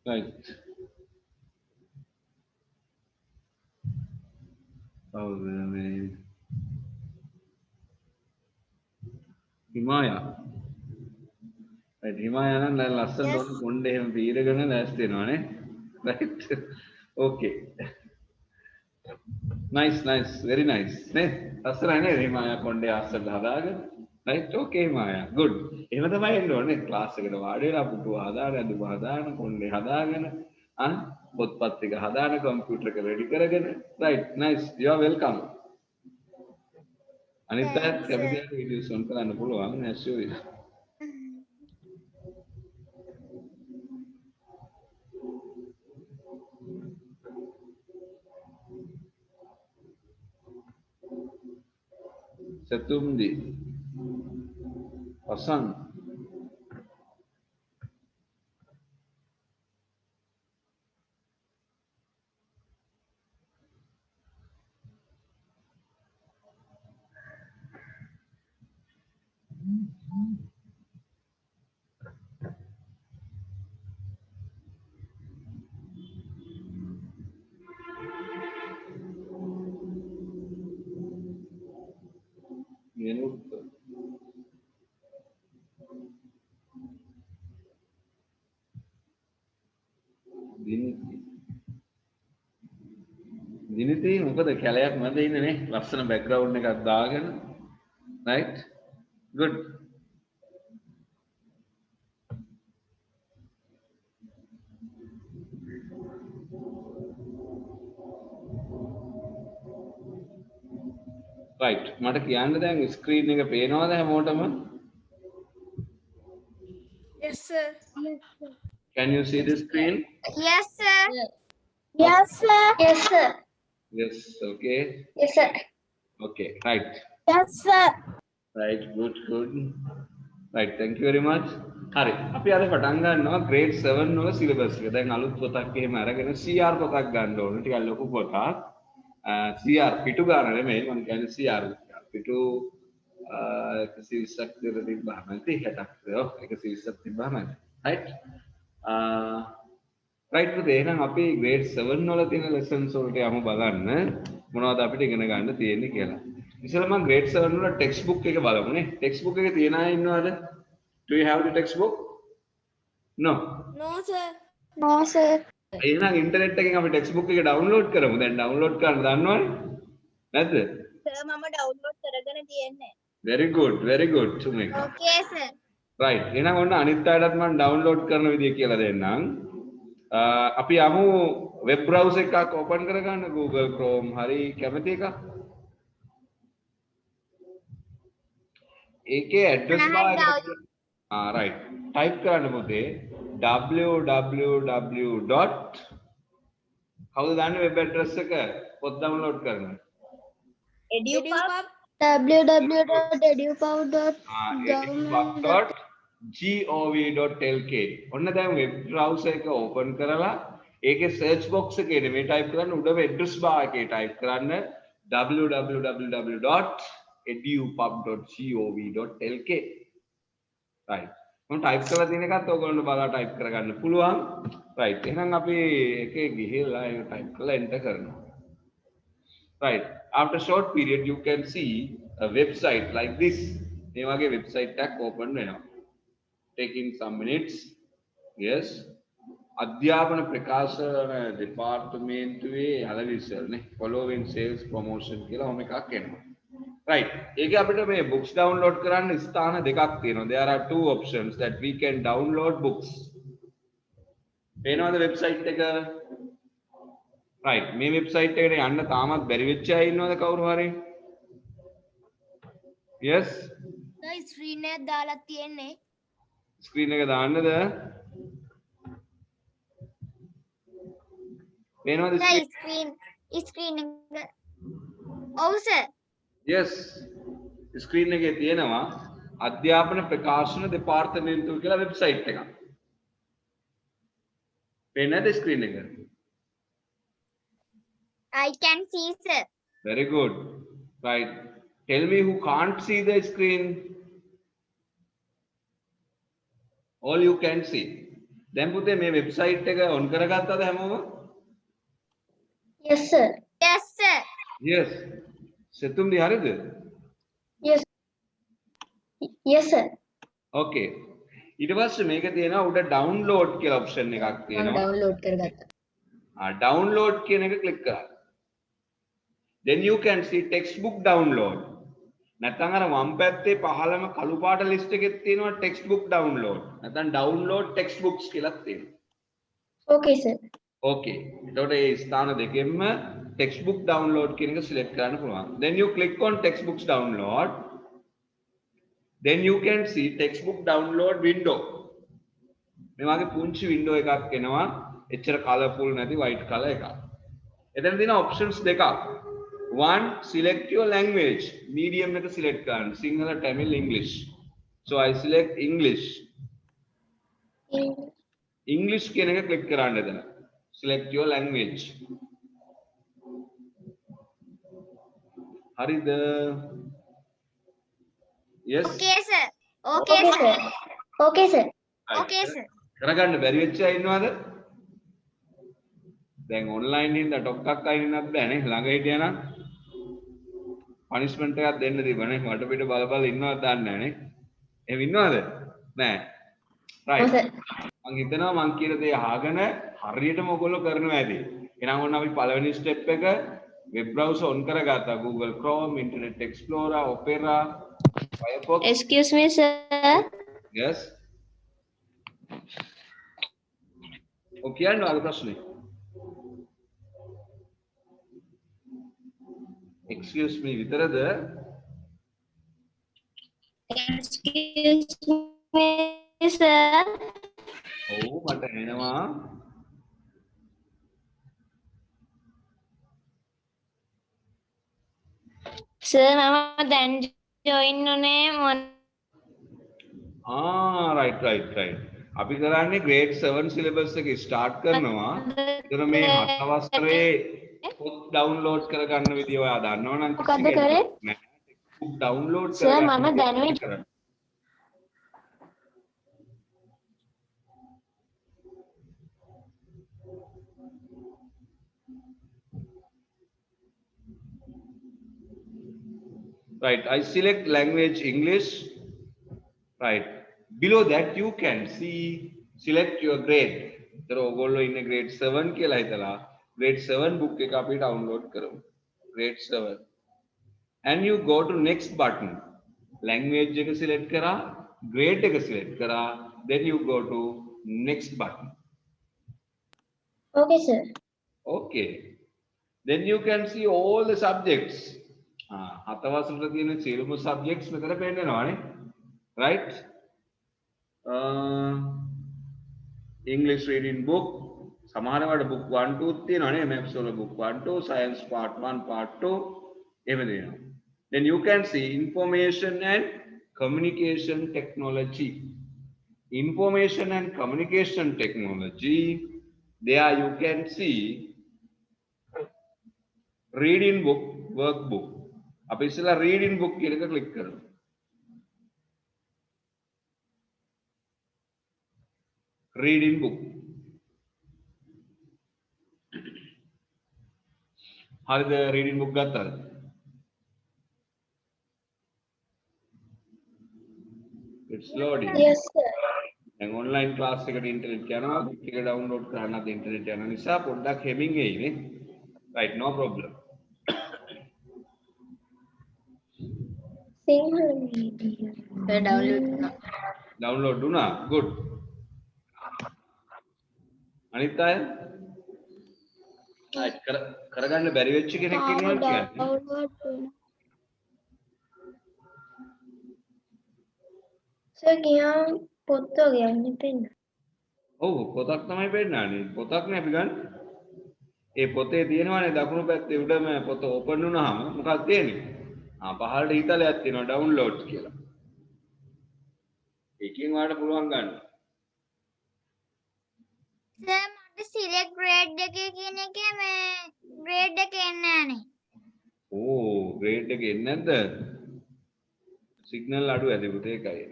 Right. Oh, Himaya. Right. Himaya නම් ලස්සනට Yes. ඔන්න කොණ්ඩේ එහෙම පීරගෙන ලෑස්ති වෙනවානේ. Right. Okay. Nice, nice. Very nice. නේ? ලස්සනයි නේද Himaya කොණ්ඩේ අස්සට හදාගෙන. Right. Okay Himaya. Good. එහෙම තමයි එන්න ඕනේ. ක්ලාස් එකට වාඩි වෙලා පුටුව හදාගෙන අඳුම හදාගෙන කොණ්ඩේ හදාගෙන පොත්පත් ටික හදාගෙන කම්පියුටර් එක රෙඩි කරගෙන. Right. Nice. You are welcome. අනිත් අයත් Thanks, කැමති sir. අයට වීඩියෝස් ඔන් කරන්න පුළුවන්. as you wish. Satumdi. Pasan. Yenut. Diniti. Diniti මොකද කැලයක් මැද ඉන්නේ නේ ලස්සන බෑග්ග්‍රවුන්ඩ් එකක් දාගෙන right good right මට කියන්න දැන් ස්ක්‍රීන් එක පේනවද හැමෝටම Yes, sir. can you see the screen Yes, sir. Yes, sir. Yes, sir. yes okay Yes, sir. okay right Yes, sir. right good right thank you very much හරි අපි අද පටන් ගන්නවා grade 7 වල syllabus එක දැන් අලුත් පොතක් එහෙම අරගෙන CR පොතක් ගන්න ඕනේ ටිකක් ලොකු පොතක් CR පිටු ගන්න නෙමෙයි මම කියන්නේ CR පිටු 120ක් විතර තිබ්බහම නැති 60ක් ඔව් 120ක් තිබ්බහම right right පුතේ එහෙනම් අපි grade 7 වල තියෙන lessons වලට යමු බලන්න මොනවද අපිට ඉගෙන ගන්න තියෙන්නේ කියලා ඉතින් මම grade 7 වල text book එක බලමු නේ text book එකේ තියෙන අය ඉන්නවද do you have the text book no No, sir. No, sir. එහෙනම් ඉන්ටර්නෙට් එකෙන් අපි text book එක download කරමු දැන් download කරන්න දන්නවනේ නැද්ද Sir, මම download කරගෙන තියෙන්නේ. very good සුමේක Okay, sir. right එහෙනම් ඔන්න අනිත් අයටත් මම download කරන විදිය කියලා දෙන්නම් අපි යමු web browser එකක් open කරගන්න Google Chrome හරි කැමති එකක් ඒකේ address bar එක right type කරන්න පුතේ www. කවුද දන්නේ web address එක පොත් download කරන්න edupub. edupub.gov.lk ඔන්න දැන් web browser එක open කරලා ඒකේ search box එකේ මේ type කරන්න උඩම address bar එකේ type කරන්න www.edupub.gov.lk right මම type කරලා තියෙන එකත් ඔයගොල්ලෝ බලලා type කරගන්න පුළුවන් right එහෙනම් අපි එකේ ගිහිල්ලා ඒක type කරලා enter කරනවා right after short period you can see a website like this මේ වගේ website එකක් open වෙනවා taking some minutes yes අධ්‍යාපන ප්‍රකාශන දෙපාර්තමේන්තුවේ අලවිසල් නේ following sales promotion කියලා ඔම එකක් එනවා right ඒකේ අපිට මේ books download කරන්න ස්ථාන දෙකක් තියෙනවා there are two options that we can download books පේනවද website එක right මේ website එකට යන්න තාමත් බැරි වෙච්ච අය ඉන්නවද කවුරු හරි yes screen එක දාලා තියෙන්නේ. screen එක දාන්නද පේනවද screen එක. ඔව් sir. yes screen එකේ තියෙනවා අධ්‍යාපන ප්‍රකාශන දෙපාර්තමේන්තුව කියලා website එකක් පේනද screen එක I can see, sir. very good right tell me who can't see the screen all you can see දැන් පුතේ මේ වෙබ්සයිට් එක ඔන් කරගත්තද හැමෝම? Yes, sir. Yes, sir. yes සෙතුම්දි හරිද? Yes. Yes, sir. okay ඊට පස්සේ මේක තියෙනවා උඩ download කියලා option එකක් තියෙනවා. Download කරගත්තා. download කියන එක click කරා. then you can see textbook download. නැත්නම් අර වම් පැත්තේ පහළම කළු පාට list එකේ තියෙනවා textbook download. නැත්නම් download textbooks කියලා තියෙනවා. Okay, sir. okay එතකොට මේ ස්ථාන දෙකෙන්ම textbook download කියන එක select කරන්න පුළුවන්. then you click on textbooks download. then you can see textbook download window. මේ වගේ පුංචි window එකක් එනවා. එච්චර colourful නැති white color එකක්. එතන තියෙන options දෙකක්. one select your language. medium එක select කරන්න. Sinhala, Tamil, English. so I select English. English කියන එක click කරන්න එතන. select your language. හරිද? yes Okay, sir. Okay, Okay, sir. sir. Okay, sir. Okay, sir. කරගන්න බැරි වෙච්ච අය ඉන්නවද? දැන් ඔන්ලයින් ඉඳලා ටොක්ක්ක් අයින් වෙනත් බෑනේ ළඟ හිටියනම් පනිෂ්මන්ට් එකක් දෙන්න තිබුණේ මට පිට බල බල ඉන්නවද දන්නේ නැහනේ එහෙම ඉන්නවද නෑ රයිට් මං හිතනවා මං කියන දේ අහගෙන හරියටම ඔයගොල්ලෝ කරනවා ඇති එහෙනම් ඔන්න අපි පළවෙනි ස්ටෙප් එක වෙබ් බ්‍රවුසර් ඔන් කරගත්තා Google Chrome Internet Explorer Opera Firefox Excuse me, sir. yes ඔය කියන්න අර ප්‍රශ්නේ excuse me විතරද Excuse me, sir. ඔව් මට එනවා Sir, මම දැන් join උනේ right අපි කරන්නේ grade 7 syllabus එක start කරනවා ඒතර මේ 7 වසරේ පොත් download කරගන්න විදිය ඔයා දන්නවනම් මොකද්ද කරේ? book download Sir, මම දැනුයි. right I select language English right below that you can see select your grade ඒතර ඔයගොල්ලෝ ඉන්නේ grade 7 කියලා හිතලා grade 7 book එක අපි download කරමු grade 7 and you go to next button language එක select කරා grade එක select කරා then you go to next button Okay, sir. okay then you can see all the subjects හත වසරට තියෙන සියලුම subjects මෙතන පෙන්නනවානේ right English reading book සමහරවට book 1 2 තියෙනවානේ maths වල book 1 2 science part 1 part 2 එහෙම දෙනවා then you can see information and communication technology there you can see reading book workbook අපි ඉස්සෙල්ලා reading book කියන එක click කරමු reading book හරිද reading book ගත්තද it's loading Yes, sir. දැන් online class එකට internet යනවා book එක download කරන්නත් internet යන නිසා පොඩ්ඩක් හැමින් එයිනේ right no problem Sinhala medium. Sir, download වුණා good අනිත් අය කරගන්න බැරි වෙච්ච කෙනෙක් ඉන්නවා කියන්නේ download. Sir, ගියාම පොත් ගියන්නේ පෙන්න. ඔව් පොතක් තමයි පෙන්නන්නේ පොතක් නේ අපි ගන්න ඒ පොතේ තියෙනවානේ දකුණු පැත්තේ උඩම පොත ඕපන් වුණාම මොකක්ද තියෙන්නේ පහළට හිතලයක් තියෙනවා downloads කියලා ඒකෙන් ඔයාලට පුළුවන් ගන්න Sir, මට select grade එකේ කියන එකේ මේ grade එක එන්නේ නැහනේ. ඕ grade එක එන්නේ නැද්ද signal අඩු ඇති පුතේ ඒකයි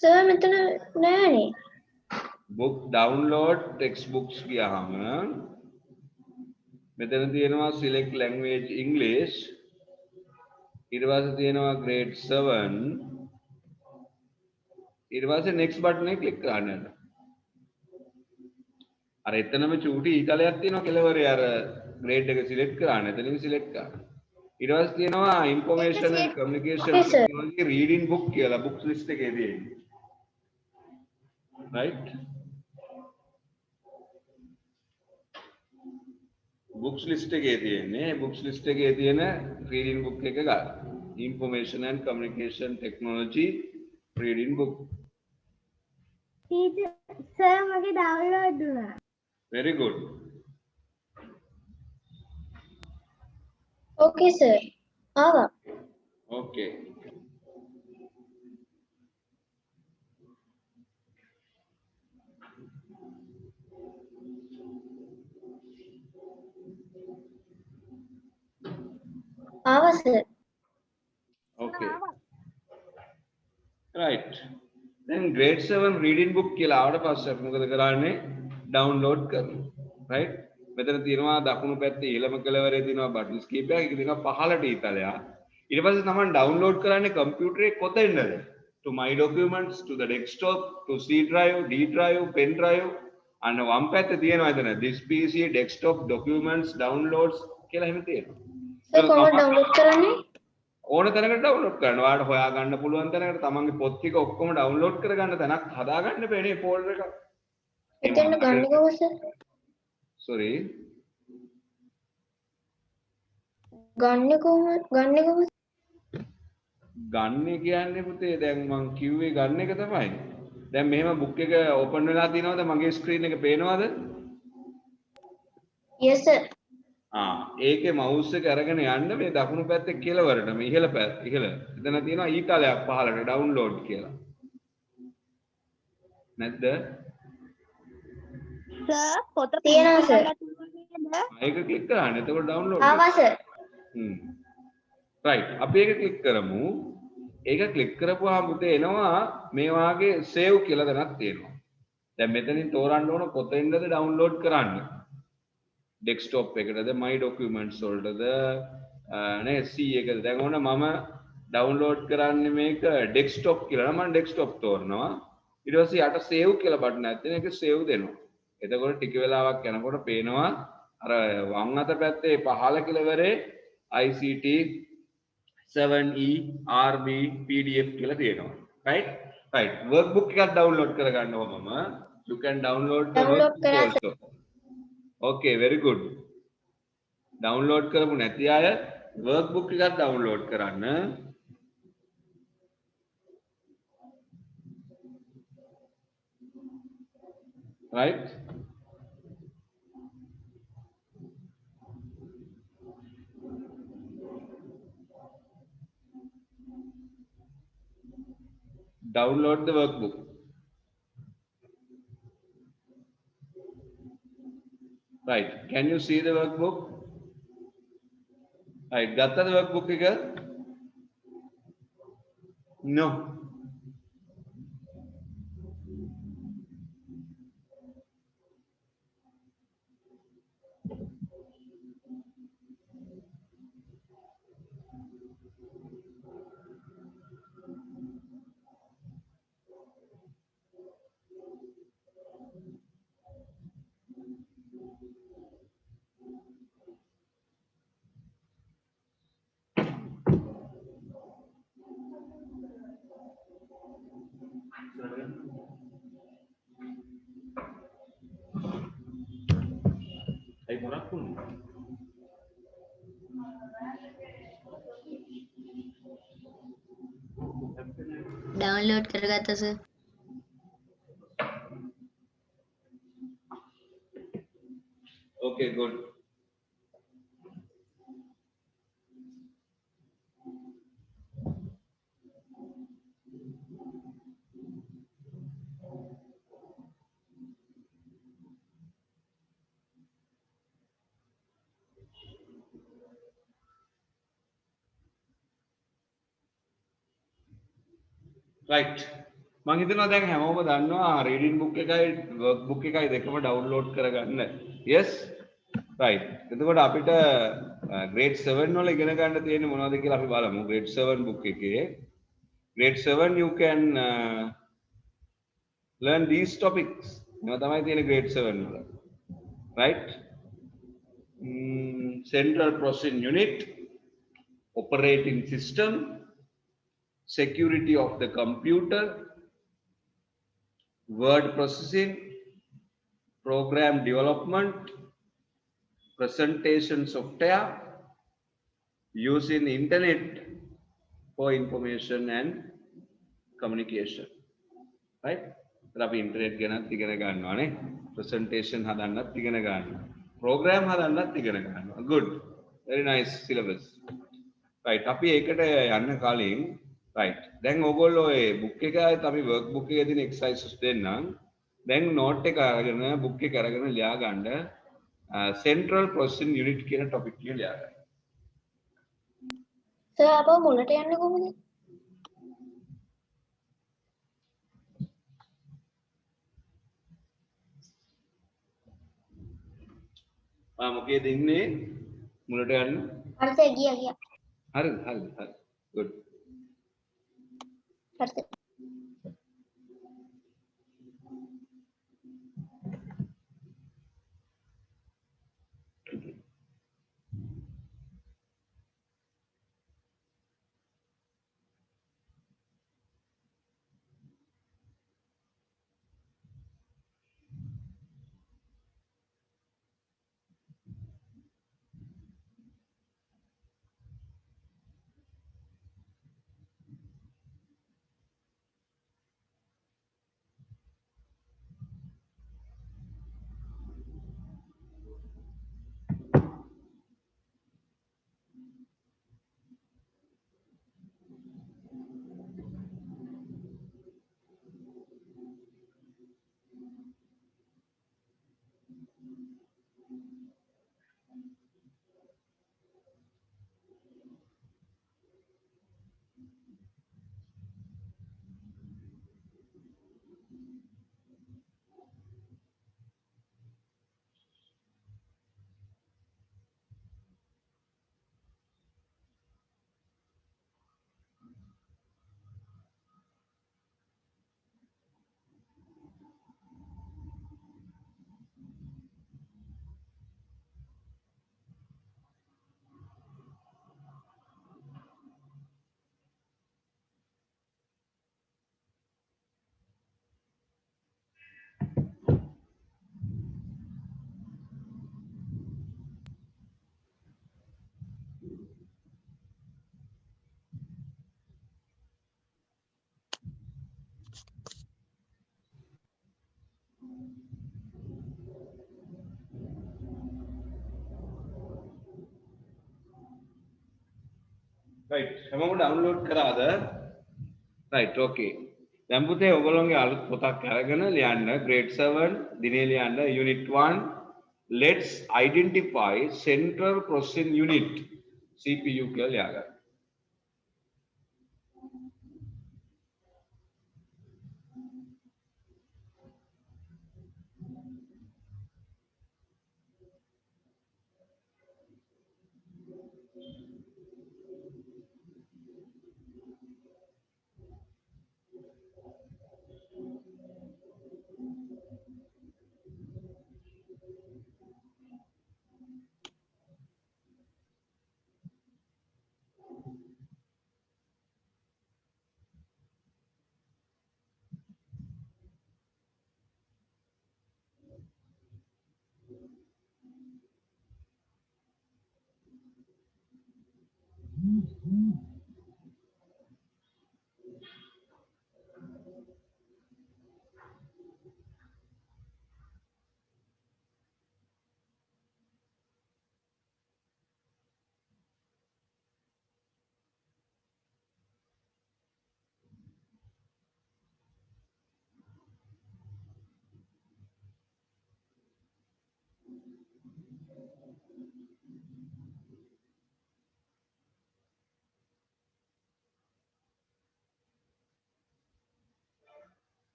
Sir, මෙතන නෑනේ. book download textbooks ගියාම මෙතන තියෙනවා select language English ඊට පස්සේ තියෙනවා grade 7 ඊට පස්සේ next button එක click කරන්න යන්න. අර එතනම චූටි ඊතලයක් තියෙනවා කෙලවරේ අර grade එක select කරන්න. එතනින් select කරන්න. ඊට පස්සේ තියෙනවා information and communication technology reading book කියලා books list එකේ තියෙන්නේ. right books list එකේ තියෙන්නේ books list එකේ තියෙන reading book එක ගන්න. information and communication technology reading book. Sir මගේ ඩවුන්ලෝඩ් වුණා. very good. Okay, sir. ආවා. okay ආවා, sir. okay right then grade 7 reading book කියලා ආවට පස්සේ අපි මොකද කරන්නේ download කරනවා right මෙතන තියෙනවා දකුණු පැත්තේ ඉහළම කෙළවරේ තියෙනවා buttons කීපයක් ඒක තියෙනවා පහළට ඊතලයක් ඊට පස්සේ තමයි download කරන්නේ කම්පියුටරේ කොතෙන්ද to my documents to the desktop to C drive D drive pen drive අන්න වම් පැත්තේ තියෙනවා එතන this PC desktop documents downloads කියලා එහෙම තියෙනවා sir කොහොමද download කරන්නේ? ඕන තැනකට ඩවුන්ලෝඩ් කරන්න. ඔයාලට හොයා ගන්න පුළුවන් තැනකට තමන්ගේ පොත් ටික ඔක්කොම ඩවුන්ලෝඩ් කරගන්න තැනක් හදාගන්න බෑනේ ෆෝල්ඩර් එකක්. එතන ගන්නේ කොහොමද, sir? sorry. ගන්නේ කොහොමද? ගන්න කියන්නේ පුතේ දැන් මං කිව්වේ ගන්න එක තමයි. දැන් මෙහෙම බුක් එක ඕපන් වෙලා තියෙනවද මගේ ස්ක්‍රීන් එක පේනවද? Yes, sir. ඒකේ මවුස් එක අරගෙන යන්න මේ දකුණු පැත්තේ කෙළවරට මේ ඉහළ ඉහළ එතන තියෙනවා ඊතලයක් පහළට ඩවුන්ලෝඩ් කියලා. නැද්ද? සර් පොත තියෙනවා, sir. ඒක ක්ලික් කරන්න. එතකොට ඩවුන්ලෝඩ් ආවා, sir. right අපි ඒක ක්ලික් කරමු. ඒක ක්ලික් කරපුවාම පුතේ එනවා මේ වාගේ save කියලා දැනක් තියෙනවා. දැන් මෙතනින් තෝරන්න ඕන කොතෙන්ද ඩවුන්ලෝඩ් කරන්න. desktop එකටද my documents වලටද නේ C එකද දැන් ඕන මම ඩවුන්ලෝඩ් කරන්නේ මේක desktop කියලා නම් මම desktop තෝරනවා ඊට පස්සේ යට save කියලා බටන් එකක් තියෙනවා ඒක save දෙනවා එතකොට ටික වෙලාවක් යනකොට පේනවා අර වම් අත පැත්තේ පහළ කෙළවරේ ICT 7E RB PDF කියලා තියෙනවා right workbook එකක් download කරගන්න ඕමම you can download the workbook also okay very good download කරමු නැති අය workbook එකක් download කරන්න right download the workbook right can you see the workbook right gatta the workbook එක no ay morak pun download කරගත්තා, sir. okay good right මම හිතනවා දැන් හැමෝම දන්නවා රීඩින් බුක් එකයි වර්ක් බුක් එකයි දෙකම ඩවුන්ලෝඩ් කරගන්න. yes right. එතකොට අපිට grade 7 වල ඉගෙන ගන්න තියෙන්නේ මොනවද කියලා අපි බලමු. grade 7 book එකේ grade 7 you can learn these topics. මේවා තමයි තියෙන්නේ grade 7 වල. right. Central processing unit, operating system, security of the computer, word processing, program development, presentation software, using internet for information and communication. Right? අපි internet ගැනත් ඉගෙන ගන්නවානේ. presentation හදන්නත් ඉගෙන ගන්නවා. program හදන්නත් ඉගෙන ගන්නවා. good. very nice syllabus. right. අපි ඒකට යන්න කලින් right. දැන් ඕගොල්ලෝ ඒ book එකයි අපි work book එකේ තියෙන exercises දෙන්නම්. දැන් note එක අරගෙන book එක අරගෙන ලියා ගන්න central processing unit කියන topic එක ලියා ගන්න. සර් අපව මුලට යන්නේ කොහොමද? මොකේද ඉන්නේ මුලට යන්න? හරි සර් ගියා. හරිද? good. හරි සර්. right. හැමෝම download කරාද? right. okay. දැන් පුතේ ඔයගොල්ලෝගේ අලුත් පොතක් අරගෙන ලියන්න grade 7 දිනේ ලියන්න unit 1 let's identify central processing unit CPU කියලා ලියා ගන්න.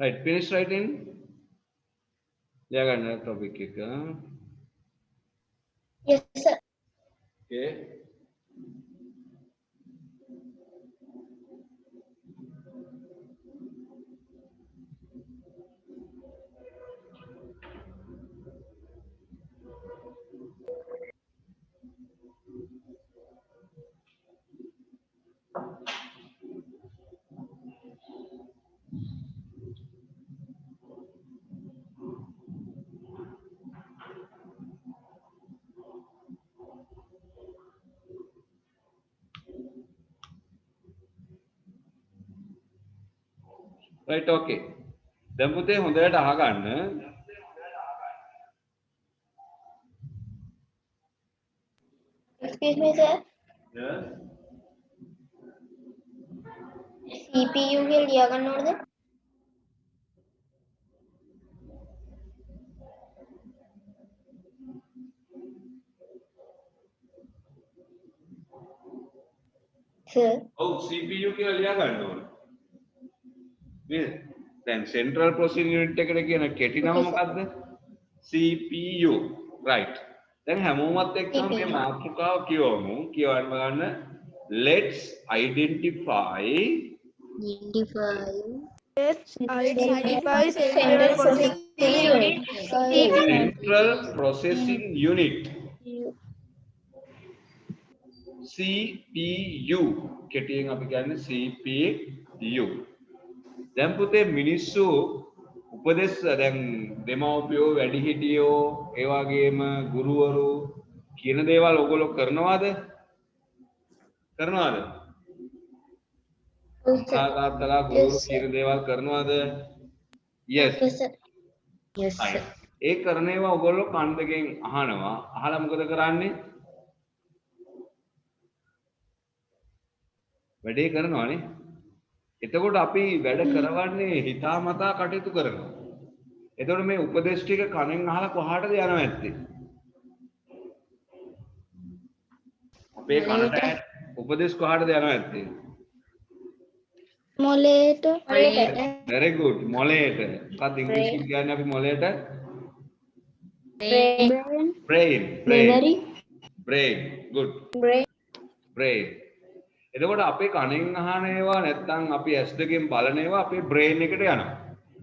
right finish writing ලියා ගන්න topic එක Yes, sir. okay right okay දැන් පුතේ හොඳට අහගන්න Excuse me, sir. yes CPU के लिया करना होता है. Sir. ඔව් CPU කියලා ලියා ගන්න ඕනේ නේද දැන් central processing unit එකට කියන කෙටි නම මොකද්ද CPU right දැන් හැමෝමත් එක්කම මේ මාතෘකාව කියවමු කියවන්න ගන්න let's identify Identify central processing unit. central processing unit CPU කෙටියෙන් අපි කියන්නේ CPU දැන් පුතේ මිනිස්සු උපදෙස් දැන් දෙමව්පියෝ වැඩිහිටියෝ ඒ වගේම ගුරුවරු කියන දේවල් ඔයගොල්ලෝ කරනවද තාත්තලා ගුරුවරු කියන දේවල් කරනවද yes Yes, sir. Yes, sir. ඒ කරන ඒවා ඔයගොල්ලෝ කන් දෙකෙන් අහනවා අහලා මොකද කරන්නේ වැඩේ කරනවානේ එතකොට අපි වැඩ කරවන්නේ හිතාමතා කටයුතු කරනවා එතකොට මේ උපදේශ ටික කනෙන් අහලා කොහාටද යනවා ඇත්තේ අපේ කනට උපදේශ කොහාටද යනවා ඇත්තේ මොලේට. very good මොලේට මොකක්ද ඉංග්‍රීසියෙන් කියන්නේ අපි මොලේට brain brain good brain එතකොට අපේ කනෙන් අහන ඒවා නැත්නම් අපි ඇස් දෙකෙන් බලන ඒවා අපේ බ්‍රේන් එකට යනවා.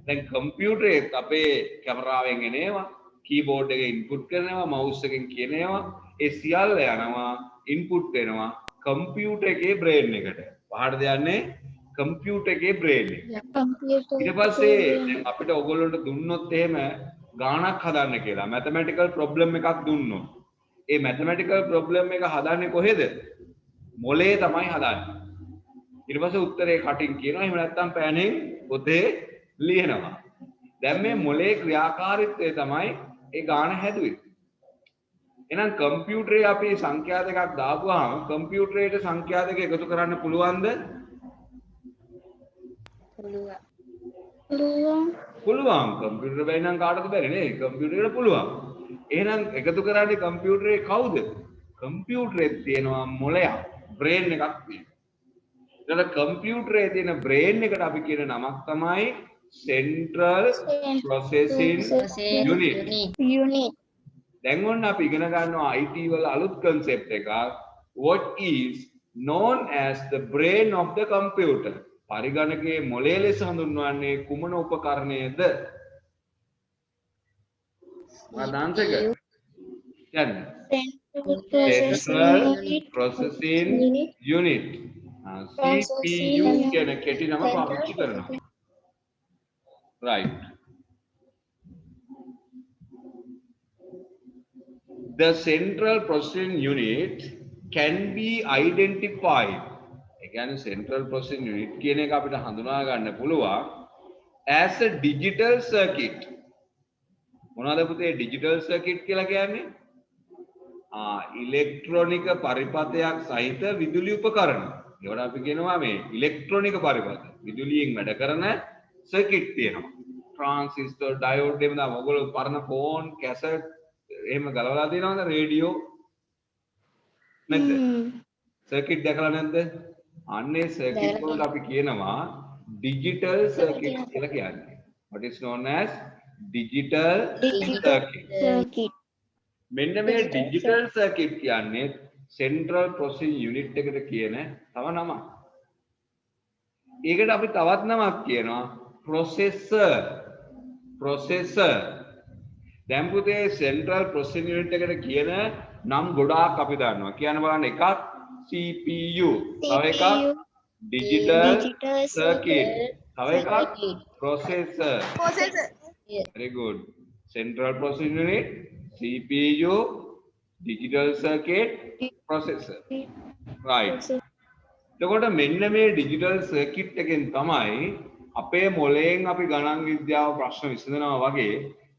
දැන් කම්පියුටරේත් අපේ කැමරාවෙන් එන ඒවා, කීබෝඩ් එකේ ඉන්පුට් කරන ඒවා, මවුස් එකෙන් කියන ඒවා, ඒ සියල්ල යනවා ඉන්පුට් වෙනවා කම්පියුටර් එකේ බ්‍රේන් එකට. පහටද යන්නේ කම්පියුටර් එකේ බ්‍රේන් එක. ඊට පස්සේ දැන් අපිට ඔයගොල්ලන්ට දුන්නොත් එහෙම ගාණක් හදන්න කියලා මැතමැටිකල් ප්‍රොබ්ලම් එකක් දුන්නොත්. ඒ මැතමැටිකල් ප්‍රොබ්ලම් එක හදන්නේ කොහෙද? මොලේ තමයි හදන්නේ. ඊට පස්සේ උත්තරේ කටින් කියනවා එහෙම නැත්නම් පෑනෙන් පොතේ ලියනවා. දැන් මේ මොලේ ක්‍රියාකාරීත්වය තමයි ඒ ගාන හැදුවේ. එහෙනම් කම්පියුටරේ අපි සංඛ්‍යා දෙකක් දාපුවාම කම්පියුටරේට සංඛ්‍යා දෙක එකතු කරන්න පුළුවන්ද? පුළුවන්. කම්පියුටර් බැරි නම් කාටද බැරි නේ? කම්පියුටරේට පුළුවන්. එහෙනම් එකතු කරන්නේ කම්පියුටරේ කවුද? කම්පියුටරේ තියෙනවා මොලයක්. බ්‍රේන් එකක් තියෙනවා. එතකොට කම්පියුටරේ තියෙන බ්‍රේන් එකට අපි කියන නමක් තමයි Central Processing Unit. දැන් ඔන්න අපි ඉගෙන ගන්නවා IT වල අලුත් concept එකක් what is known as the brain of the computer. පරිගණකයේ මොලේ ලෙස හඳුන්වන්නේ කුමන උපකරණයද? ආදාන්තක කියන්නේ Central Processing Unit. CPU කියන කෙටි නම පාවිච්චි කරනවා. Right. The Central Processing Unit can be identified. ඒ කියන්නේ Central Processing Unit කියන එක අපිට හඳුනා ගන්න පුළුවන් as a digital circuit. මොනවද පුතේ digital circuit කියලා කියන්නේ? ඉලෙක්ට්‍රොනික පරිපථයක් සහිත විදුලි උපකරණ. ඒවට අපි කියනවා මේ ඉලෙක්ට්‍රොනික පරිපථ. විදුලියෙන් වැඩ කරන සර්කිට් තියෙනවා. ට්‍රාන්සිස්ටර්, ඩයෝඩ් එහෙම තමයි. ඔයගොල්ලෝ පරණ ෆෝන්, කැසට් එහෙම ගලවලා තියෙනවද? රේඩියෝ නැද්ද? සර්කිට් දැකලා නැද්ද? අන්නේ සර්කිට් වලට අපි කියනවා ඩිජිටල් සර්කිට් කියලා කියන්නේ. what is known as digital Digital circuit. circuit. මෙන්න මේ digital circuit කියන්නේ central processing unit එකට කියන තව නමක්. ඒකට අපි තවත් නමක් කියනවා processor. දැන් පුතේ central processing unit එකට කියන නම් ගොඩාක් අපි දන්නවා. කියන්න බලන්න එකක් CPU, තව එකක් digital circuit, තව එකක් processor. Very good. Central processing unit, CPU, digital circuit, processor. Right. එතකොට මෙන්න මේ digital circuit එකෙන් තමයි අපේ මොලයෙන් අපි ගණන් විද්‍යාව ප්‍රශ්න විසඳනවා වගේ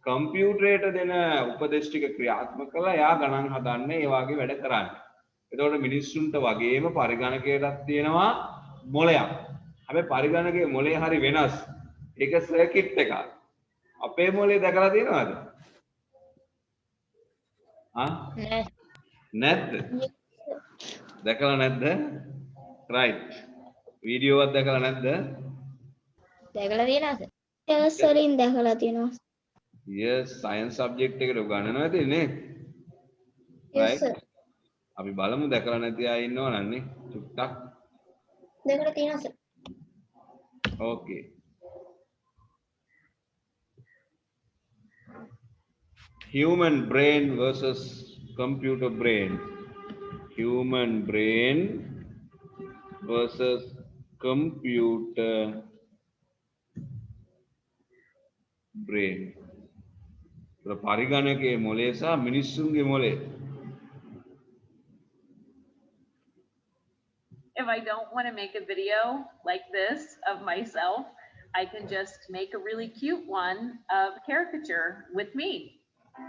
කම්පියුටරයට දෙන උපදෙස් ටික ක්‍රියාත්මක කරලා එයා ගණන් හදන්නේ ඒ වගේ වැඩ කරන්නේ. එතකොට මිනිස්සුන්ට වගේම පරිගණකයටත් තියෙනවා මොලයක්. හැබැයි පරිගණකයේ මොලේ හරි වෙනස්. ඒක සර්කිට් එකක්. අපේ මොලේ දැකලා තියෙනවද? නැද්ද? දැකලා නැද්ද? right. වීඩියෝ එකක් දැකලා නැද්ද? දැකලා තියෙනවද? ටෙස් වලින් දැකලා තියෙනවා. yes, science subject එකට උගන්වනවා තියෙන්නේ. Yes sir. අපි බලමු දැකලා නැති අය ඉන්නවනම් නේ චුට්ටක්. දැකලා තියෙනවා sir. okay. Human brain versus computer brain. Human brain versus computer brain. පරිගණකයේ මොලේ සහ මිනිස්සුන්ගේ මොලේ. If I don't want to make a video like this of myself, I can just make a really cute one of caricature with me.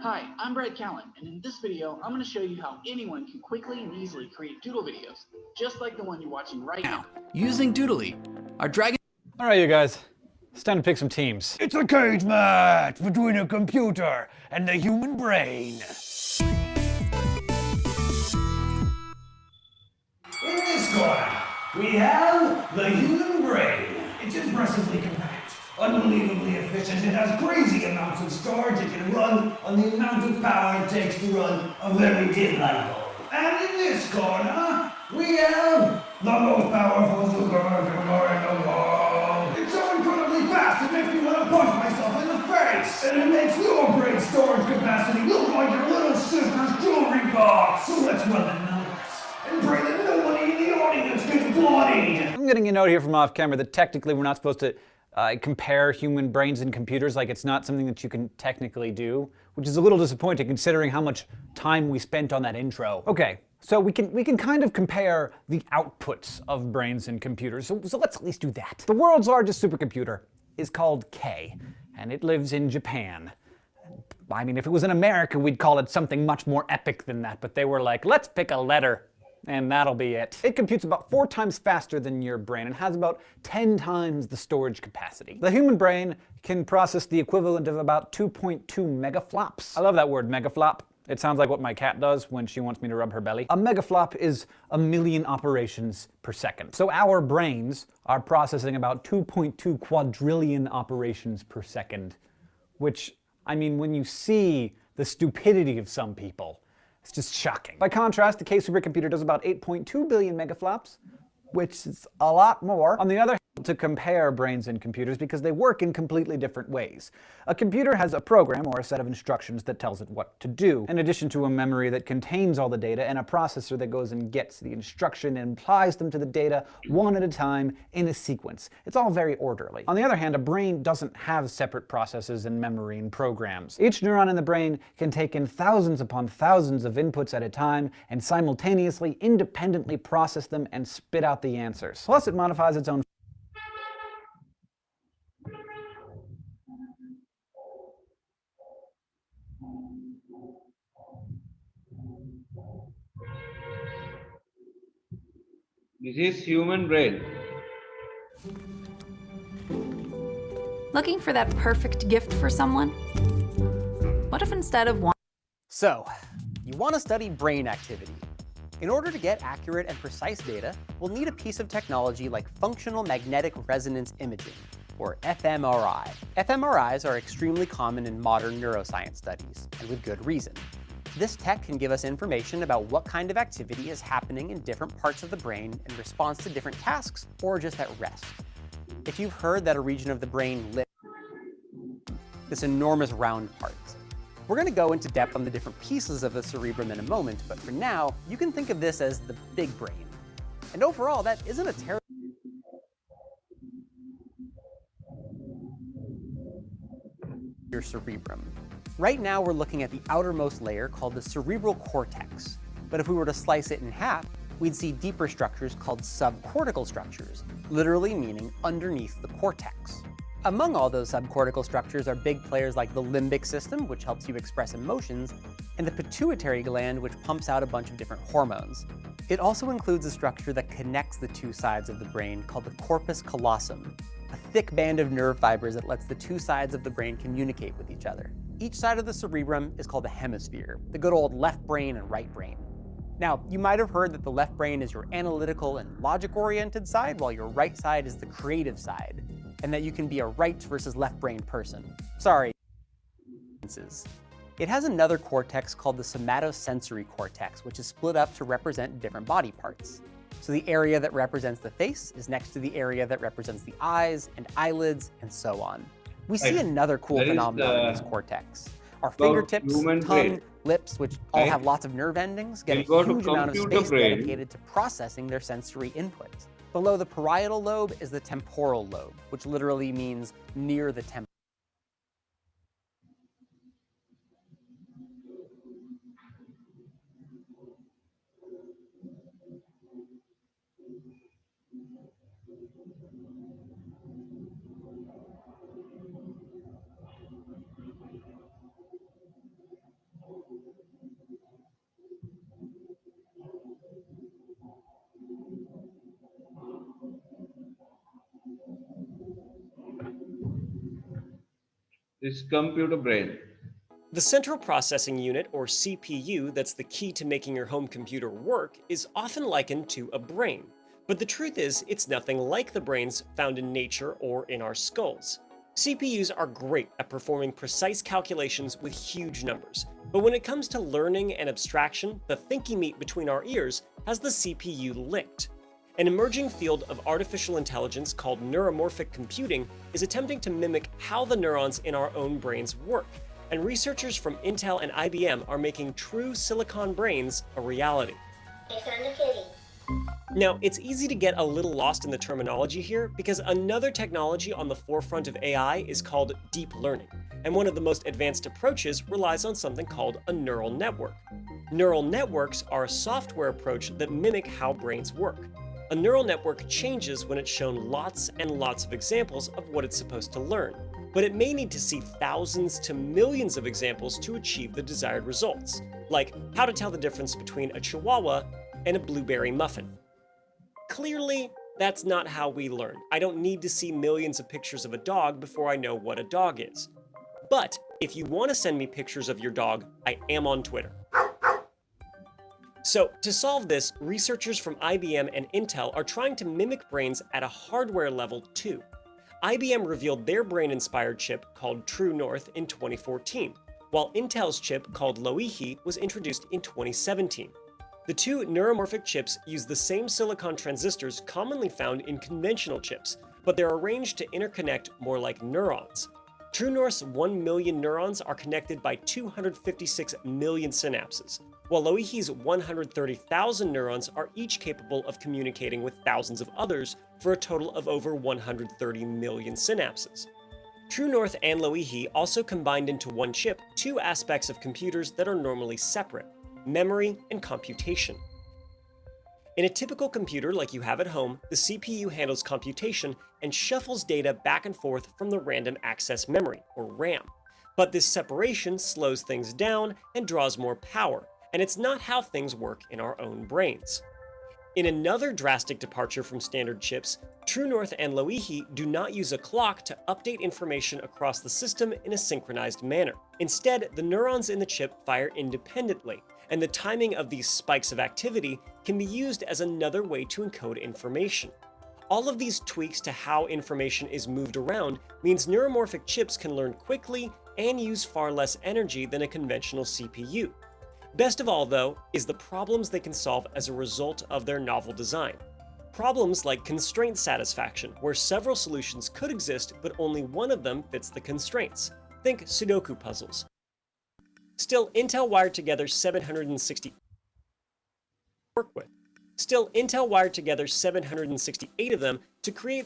Hi, I'm Brad Callen, and in this video, I'm going to show you how anyone can quickly and easily create doodle videos, just like the one you're watching right now. Using Doodly, our dragon. All right, you guys, it's time to pick some teams. It's a cage match between a computer and the human brain. In this corner, we have the human brain. It's impressively compact, unbelievably efficient. It has crazy amounts of storage. It can run on the amount of power it takes to run a very dim light bulb. And in this corner, we have the most powerful supercomputer in the world. It's so incredibly fast, it makes me want to punch myself in the face. And it makes your brain storage capacity look like your little sister's jewelry box. So let's run the numbers and pray that nobody in the audience gets bloodied. I'm getting a note here from off camera that technically we're not supposed to compare human brains and computers, like it's not something that you can technically do, which is a little disappointing considering how much time we spent on that intro. Okay, so we can kind of compare the outputs of brains and computers, so let's at least do that. The world's largest supercomputer is called K, and it lives in Japan. I mean, if it was in America, we'd call it something much more epic than that, but they were like, let's pick a letter. And that'll be it. It computes about 4 times faster than your brain and has about 10 times the storage capacity. The human brain can process the equivalent of about 2.2 megaflops. I love that word, megaflop. It sounds like what my cat does when she wants me to rub her belly. A megaflop is 1 million operations per second. So our brains are processing about 2.2 quadrillion operations per second, which, I mean, when you see the stupidity of some people, it's just shocking. By contrast, the K supercomputer does about 8.2 billion megaflops, which is a lot more. On the other hand, to compare brains and computers because they work in completely different ways. A computer has a program or a set of instructions that tells it what to do, in addition to a memory that contains all the data and a processor that goes and gets the instruction and applies them to the data one at a time in a sequence. It's all very orderly. On the other hand, a brain doesn't have separate processes and memory and programs. Each neuron in the brain can take in thousands upon thousands of inputs at a time and simultaneously, independently process them and spit out the answers. Plus, it modifies its own. This is human brain. Looking for that perfect gift for someone? What if instead of one? So, you want to study brain activity. In order to get accurate and precise data, we'll need a piece of technology like functional magnetic resonance imaging. or fMRI. fMRIs are extremely common in modern neuroscience studies, and with good reason. This tech can give us information about what kind of activity is happening in different parts of the brain in response to different tasks or just at rest. If you've heard that a region of the brain lit this enormous round part. We're going to go into depth on the different pieces of the cerebrum in a moment, but for now, you can think of this as the big brain. And overall, that isn't a terrible your cerebrum. Right now, we're looking at the outermost layer called the cerebral cortex. But if we were to slice it in half, we'd see deeper structures called subcortical structures, literally meaning underneath the cortex. Among all those subcortical structures are big players like the limbic system, which helps you express emotions, and the pituitary gland, which pumps out a bunch of different hormones. It also includes a structure that connects the two sides of the brain called the corpus callosum, a thick band of nerve fibers that lets the two sides of the brain communicate with each other. Each side of the cerebrum is called a hemisphere, the good old left brain and right brain. Now, you might have heard that the left brain is your analytical and logic-oriented side, while your right side is the creative side, and that you can be a right versus left brain person. Sorry. It has another cortex called the somatosensory cortex, which is split up to represent different body parts. So the area that represents the face is next to the area that represents the eyes and eyelids, and so on. We see another cool phenomenon in this cortex. Our fingertips, tongue, lips, which all have lots of nerve endings, get a huge amount of space dedicated to processing their sensory input. Below the parietal lobe is the temporal lobe, which literally means near the temple. This computer brain. The central processing unit, or CPU, that's the key to making your home computer work, is often likened to a brain. But the truth is, it's nothing like the brains found in nature or in our skulls. CPUs are great at performing precise calculations with huge numbers, but when it comes to learning and abstraction, the thinky meat between our ears has the CPU licked. An emerging field of artificial intelligence called neuromorphic computing is attempting to mimic how the neurons in our own brains work, and researchers from Intel and IBM are making true silicon brains a reality. Now, it's easy to get a little lost in the terminology here because another technology on the forefront of AI is called deep learning, and one of the most advanced approaches relies on something called a neural network. Neural networks are a software approach that mimic how brains work. A neural network changes when it's shown lots and lots of examples of what it's supposed to learn, but it may need to see thousands to millions of examples to achieve the desired results, like how to tell the difference between a chihuahua and a blueberry muffin. Clearly, that's not how we learn. I don't need to see millions of pictures of a dog before I know what a dog is. But if you want to send me pictures of your dog, I am on Twitter. So, to solve this, researchers from IBM and Intel are trying to mimic brains at a hardware level too. IBM revealed their brain-inspired chip called True North in 2014, while Intel's chip called Loihi was introduced in 2017. The two neuromorphic chips use the same silicon transistors commonly found in conventional chips, but they're arranged to interconnect more like neurons. True North's 1 million neurons are connected by 256 million synapses, while Loihi's 130,000 neurons are each capable of communicating with thousands of others for a total of over 130 million synapses. True North and Loihi also combined into one chip two aspects of computers that are normally separate: memory and computation. In a typical computer like you have at home, the CPU handles computation and shuffles data back and forth from the random access memory, or RAM. But this separation slows things down and draws more power, and it's not how things work in our own brains. In another drastic departure from standard chips, True North and Loihi do not use a clock to update information across the system in a synchronized manner. Instead, the neurons in the chip fire independently, and the timing of these spikes of activity can be used as another way to encode information. All of these tweaks to how information is moved around means neuromorphic chips can learn quickly and use far less energy than a conventional CPU. Best of all, though, is the problems they can solve as a result of their novel design. Problems like constraint satisfaction, where several solutions could exist, but only one of them fits the constraints. Think Sudoku puzzles. Still, Intel wired together 760 work with. Still, Intel wired together 768 of them to create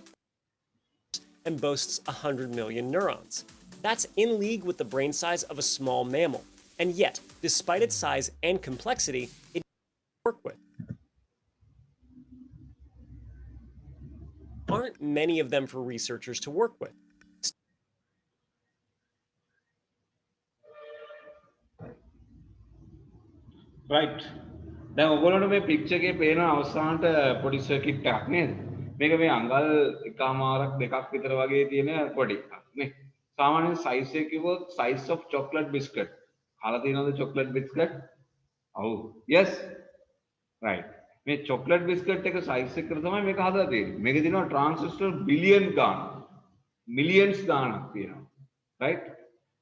and boasts 100 million neurons. That's in league with the brain size of a small mammal. And yet, despite its size and complexity, it work with. Aren't many of them for researchers to work with. Right. දැන් ඔයගොල්ලන්ට මේ picture එකේ පේන අවසානට පොඩි circuit එකක් නේද? මේක මේ අඟල් එකමාරක් දෙකක් විතර වගේ තියෙන පොඩි එකක් නේ. සාමාන්‍යයෙන් සයිස් එක කිව්වොත් size of chocolate biscuit. අහලා තියෙනවද chocolate biscuit? ඔව්. Yes. Right. මේ chocolate biscuit එක size එකකට තමයි මේක හදලා තියෙන්නේ. මේකේ තියෙනවා transistor billion ගාන. millions ගානක් තියෙනවා. Right?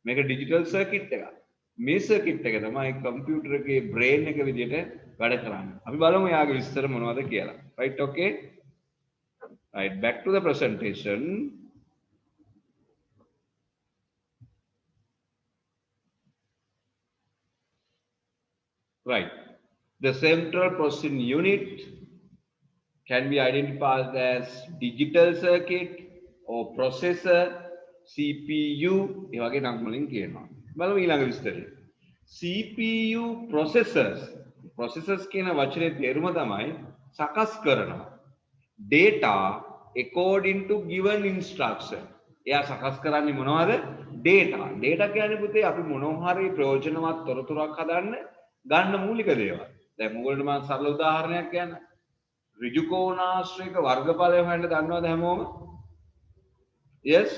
මේක digital circuit එකක්. මේ circuit එක තමයි computer එකේ brain එක විදියට වැඩ කරන්නේ. අපි බලමු යාගේ විස්තර මොනවද කියලා. Right? Okay. Right. Back to the presentation. Right. The central processing unit can be identified as digital circuit or processor, CPU. ඒ වගේ නම් වලින් කියනවා. බලමු ඊළඟ විස්තරය. CPU processors කියන වචනේ තේරුම තමයි සකස් කරනවා. Data according to given instruction. එයා සකස් කරන්නේ මොනවද? Data. Data කියන්නේ පුතේ අපි මොනවා හරි ප්‍රයෝජනවත් තොරතුරක් හදන්න ගන්න මූලික දේවල්. දැන් මොකද මම සරල උදාහරණයක් කියන්න. ඍජු කෝණාශ්‍රයක වර්ගඵලය හොයන්න දන්නවද හැමෝම? Yes.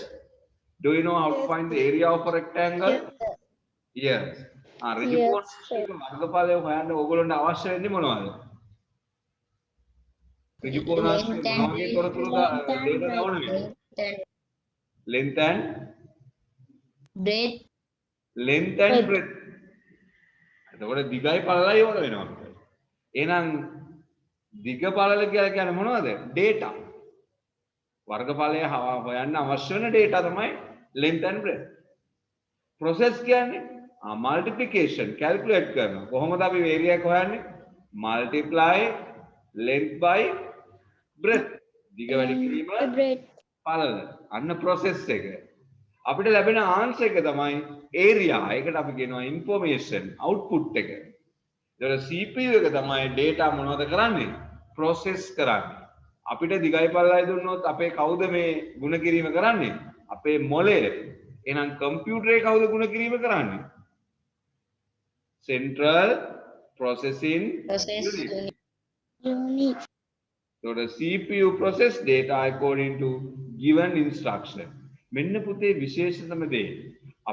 Do you know how to find the area of a rectangle? Yes. ඍජු කෝණාශ්‍රයක වර්ගඵලය හොයන්න ඕගොල්ලන්ට අවශ්‍ය වෙන්නේ මොනවද? ඍජු කෝණාශ්‍රයක මොනවගේ තොරතුරු data ගන්න වෙන්නේ? Length and breadth. Length and breadth. එතකොට දිගයි පළලයි ඕන වෙනවා අපිට. එහෙනම් දිග පළල කියලා කියන්නේ මොනවද? data. වර්ගඵලය හොයන්න අවශ්‍ය වෙන data තමයි length and breadth. process කියන්නේ multiplication calculate කරනවා. කොහොමද අපි area එක හොයන්නේ? multiply length by breadth. දිග වැඩි කිරීම පළල. අන්න process එක. අපිට ලැබෙන answer එක තමයි area. ඒකට අපි කියනවා information output එක. ඒතර CPU එක තමයි data මොනවද කරන්නේ? process කරන්නේ. අපිට දිගයි පළලයි දුන්නොත් අපේ කවුද මේ ගුණ කිරීම කරන්නේ? අපේ මොලේ. එහෙනම් කම්පියුටර් එකේ කවුද ගුණ කිරීම කරන්නේ? Central processing unit. So the CPU process data according to given instruction. මෙන්න පුතේ විශේෂතම දේ.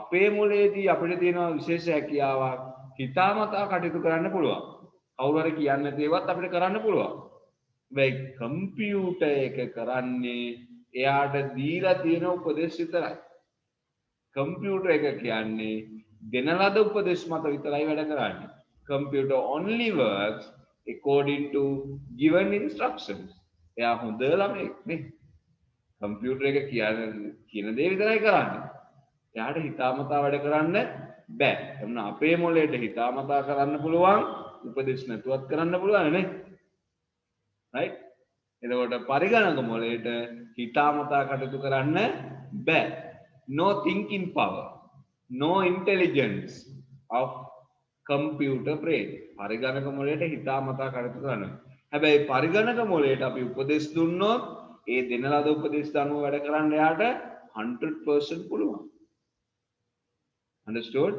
අපේ මොලේදී අපිට තියෙන විශේෂ හැකියාවක් හිතාමතා කටයුතු කරන්න පුළුවන්. කවුරු හරි කියන්නේ නැති ඒවත් අපිට කරන්න පුළුවන්. මේ කම්පියුටර් එක කරන්නේ එයාට දීලා තියෙන උපදේශ විතරයි. කම්පියුටර් එක කියන්නේ දෙන ලද උපදේශ මත විතරයි වැඩ කරන්නේ. Computer only works according to given instructions. එයා හොඳ ළමෙක් නේ. කම්පියුටර් එක කියන දේ විතරයි කරන්නේ. එයාට හිතාමතා වැඩ කරන්න බෑ. එන්න අපේ මොලේට හිතාමතා කරන්න පුළුවන්, උපදේශ නැතුවත් කරන්න පුළුවන් නේ. right? එතකොට පරිගණක මොලේට හිතාමතා කටයුතු කරන්න බෑ. No thinking power, no intelligence of computer brain. පරිගණක මොලේට හිතාමතා කටයුතු කරන්න. හැබැයි පරිගණක මොලේට අපි උපදේශ දුන්නොත් ඒ දෙන ලද උපදේශ අනුව වැඩ කරන්න යාට 100% පුළුවන්. Understood?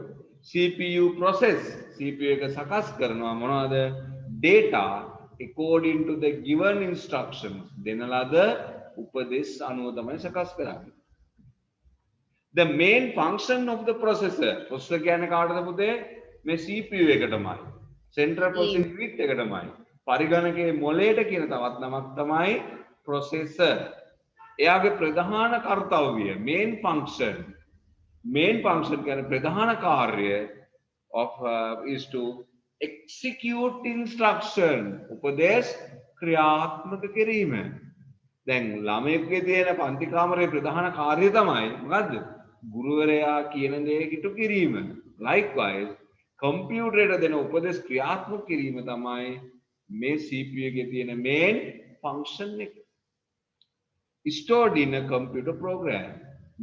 CPU process. CPU එක සකස් කරනවා මොනවද? Data according to the given instructions. දෙන ලද උපදේශ අනුව තමයි සකස් කරන්නේ. The main function of the processor. processor කියන්නේ කාටද පුතේ? මේ CPU එකටමයි. Central processing unit එකටමයි. පරිගණකයේ මොලේට කියන තවත් නමක් තමයි processor එයාගේ ප්‍රධාන කර්තව්‍ය main function කියන්නේ ප්‍රධාන කාර්ය of is to execute instruction උපදේශ ක්‍රියාත්මක කිරීම. දැන් ළමයෙකුගේ තියෙන පන්ති කාමරයේ ප්‍රධාන කාර්යය තමයි මොකද්ද? ගුරුවරයා කියන දේ ඉටු කිරීම. Likewise කම්පියුටරයට දෙන උපදේශ ක්‍රියාත්මක කිරීම තමයි මේ CPU එකේ තියෙන main function එක. Stored in a computer program.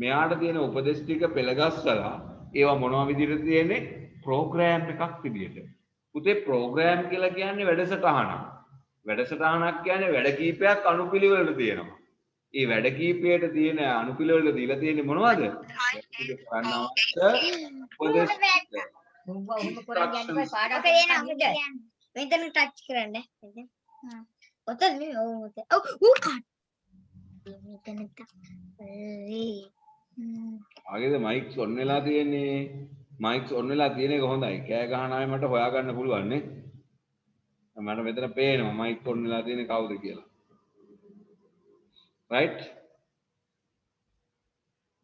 මෙයාට තියෙන උපදේශ ටික පෙළගස්සලා ඒවා මොනවා විදිහට තියෙන්නේ? program එකක් විදිහට. පුතේ program කියලා කියන්නේ වැඩසටහනක්. වැඩසටහනක් කියන්නේ වැඩ කීපයක් අනුපිළිවෙලට තියෙනවා. ඒ වැඩ කීපයට තියෙන අනුපිළිවෙලට දීලා තියෙන්නේ මොනවද? මෙතන ටච් කරන්න. ඔතන මේ ආගේද මයික්ස් ඔන් වෙලා තියෙන්නේ. මයික්ස් ඔන් වෙලා තියෙන එක හොඳයි. කෑ ගහන අය මට හොයාගන්න පුළුවන් නේ. මට මෙතන පේනවා මයික් ඔන් වෙලා තියෙන්නේ කවුද කියලා. right?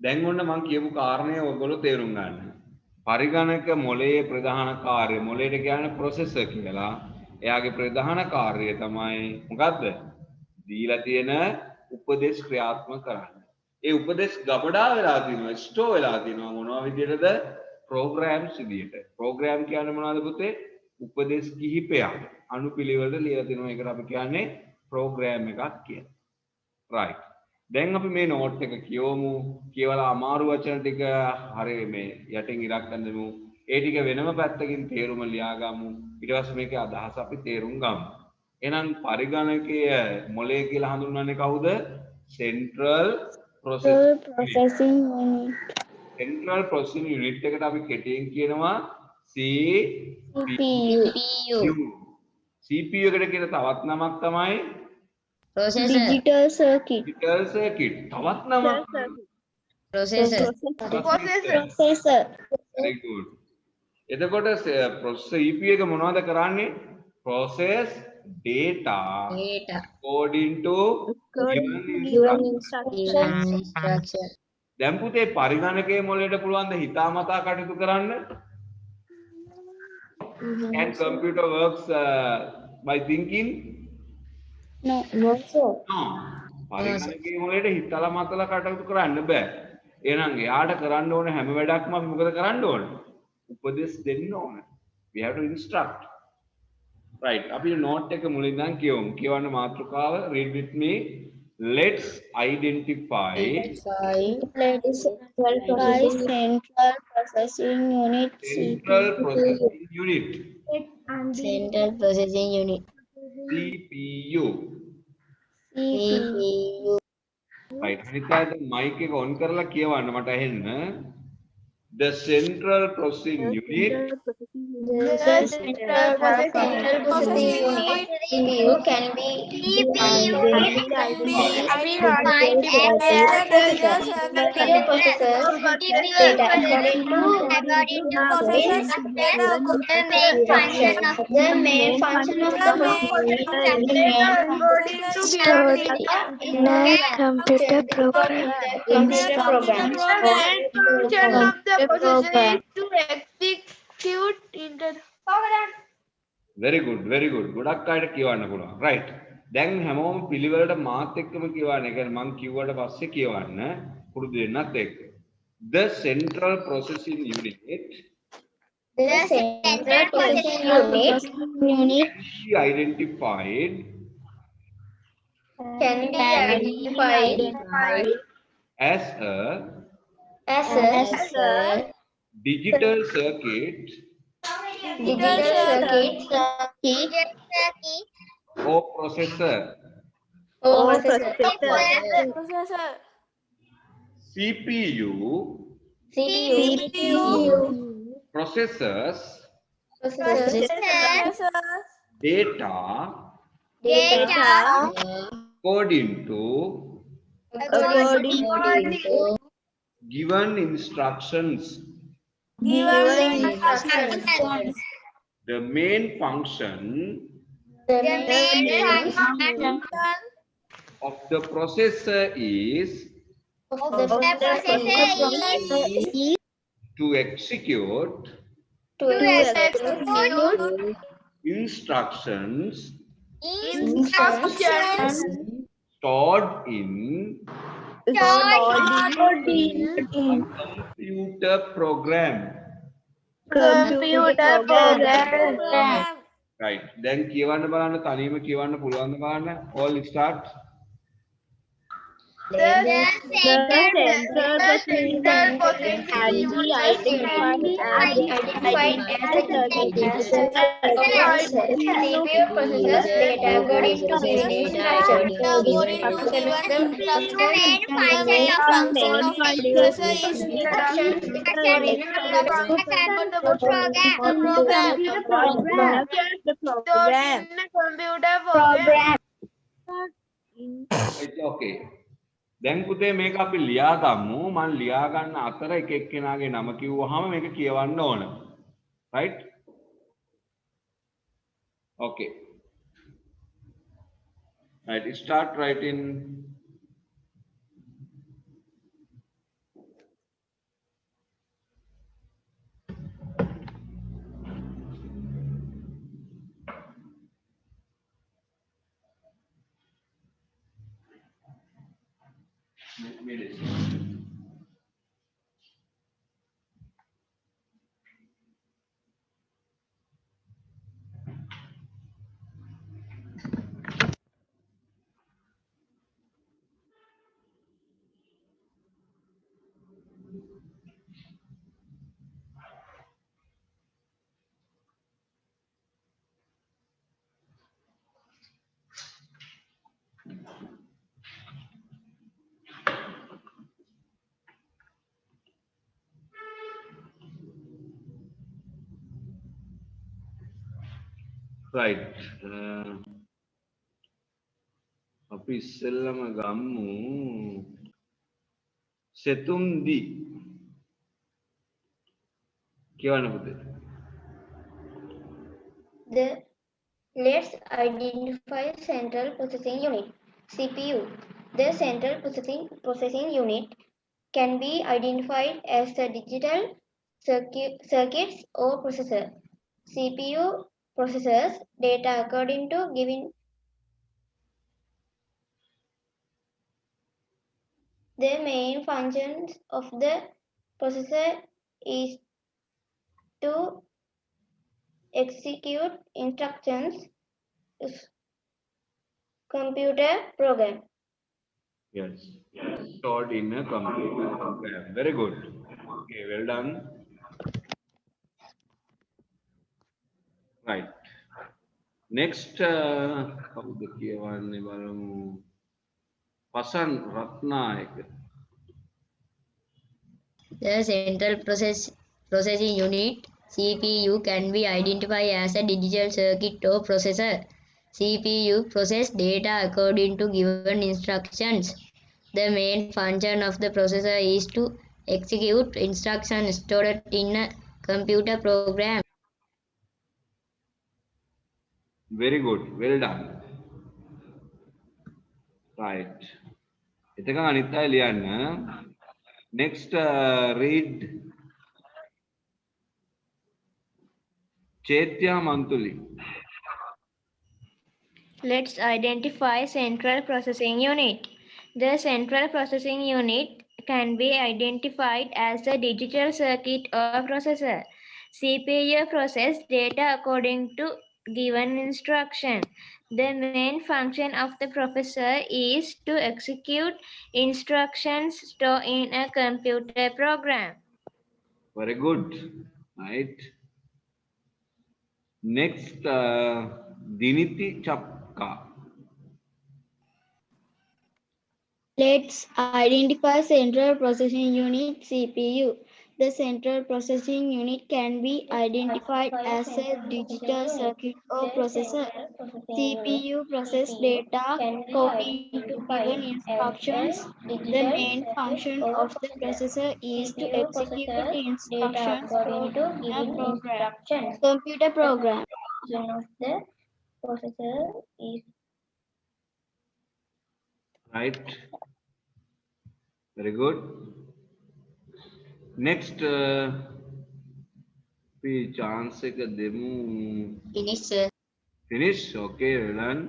දැන් ඔන්න මම කියපු කාරණය ඔයගොල්ලෝ තේරුම් ගන්න. පරිගණක මොලයේ ප්‍රධාන කාර්යය මොලේට කියන්නේ processor කියලා. එයාගේ ප්‍රධාන කාර්යය තමයි මොකද්ද? දීලා තියෙන උපදේශ ක්‍රියාත්මක කරන්න. ඒ උපදේශ ගබඩා වෙලා තියෙනවා, ස්ටෝර් වෙලා තියෙනවා මොනවා විදිහටද? programs විදිහට. program කියන්නේ මොනවද පුතේ? උපදේශ කිහිපයක් අනුපිළිවෙලට ලියලා තිනවා. ඒකට අපි කියන්නේ program එකක් කියලා. right. දැන් අපි මේ note එක කියවමු. කියවලා අමාරු වචන ටික හරිය මේ යටින් ඉරක් අඳමු. ඒ ටික වෙනම පැත්තකින් තේරුම ලියාගමු. ඊට පස්සේ මේකේ අදහස අපි තේරුම් ගමු. එහෙනම් පරිගණකයේ මොලේ කියලා හඳුන්වන්නේ කවුද? Central Processing Unit. Central Processing Unit එකට අපි කෙටියෙන් කියනවා CPU. CPU එකට කියන තවත් නමක් තමයි Digital Circuit. තවත් නමක් Processor. Very good. එතකොට CPU එක මොනවද කරන්නේ? Process data according to given instructions. දැන් පුතේ පරිගණකයේ මොලේට පුළුවන් ද හිතාමතා කටයුතු කරන්න? And computer works by thinking? No. පරිගණකයේ මොලේට හිතලා මතලා කටයුතු කරන්න බෑ. එහෙනම් එයාට කරන්න ඕන හැම වැඩක්ම අපි මොකද කරන්න ඕන? උපදෙස් දෙන්න ඕන. We have to instruct. Right. අපි note එක මුලින් ඉඳන් කියවමු. කියවන්න මාතෘකාව read with me. Let's identify Central Processing Unit. CPU. Right. හිතාද mic එක on කරලා කියවන්න මට ඇහෙන්න. The Central Processing Unit. CPU can be the main function of the computer program. To execute very good. ගොඩක් අයට කියවන්න පුළුවන්. right. දැන් හැමෝම පිළිවෙලට මාත් එක්කම කියවන්න. ඒ කියන්නේ මම කිව්වට පස්සේ කියවන්න පුරුදු වෙන්නත් එක්ක. The Central Processing Unit. Can be identified as a digital circuit or processor. CPU processors data according to given instructions. The main function of the processor is to execute instructions stored in computer program. Right. Then කියවන්න බලන්න තනියම කියවන්න පුළුවන් ද බලන්න. All start. The central processing unit can be identified as a CPU processes data according to given instructions. The main function of processor is instructions stored in a computer program. It's okay. දැන් පුතේ මේක අපි ලියා ගමු. මම ලියා ගන්න අතර එක එක්කෙනාගේ නම කිව්වහම මේක කියවන්න ඕන. Right? Okay. Right, start writing. Right. අපි ඉස්සෙල්ලම ගම්මු සෙතුම්දි කියවන්න පුතේ. Let's identify central processing unit CPU. The central processing unit can be identified as the digital circuits or processor. CPU processes data according to given. The main functions of the processor is to execute instructions computer program. Yes. Stored in a computer program. Very good. Okay, well done. Right. Next, කවුද කියවන්නේ බලමු. Pasan Ratnayaka. The central processing unit CPU can be identified as a digital circuit or processor. CPU processes data according to given instructions. The main function of the processor is to execute instructions stored in a computer program. Very good. Well done. Right. එතකන් අනිත් අය ලියන්න. Next, read Chaitya Mantuli. Let's identify central processing unit. The central processing unit can be identified as a digital circuit or processor. CPU processes data according to given instruction. The main function of the processor is to execute instructions stored in a computer program. Very good. Right. Next, Diniti Chapka. Let's identify central processing unit CPU. The central processing unit can be identified as a digital circuit or processor. CPU processes data according to given instructions. The main function of the processor is to execute instructions stored in a program. Computer program. Of the processor is Right. Very good. Next, chance එක දෙමු. Finish, sir. Finish. Okay, well done.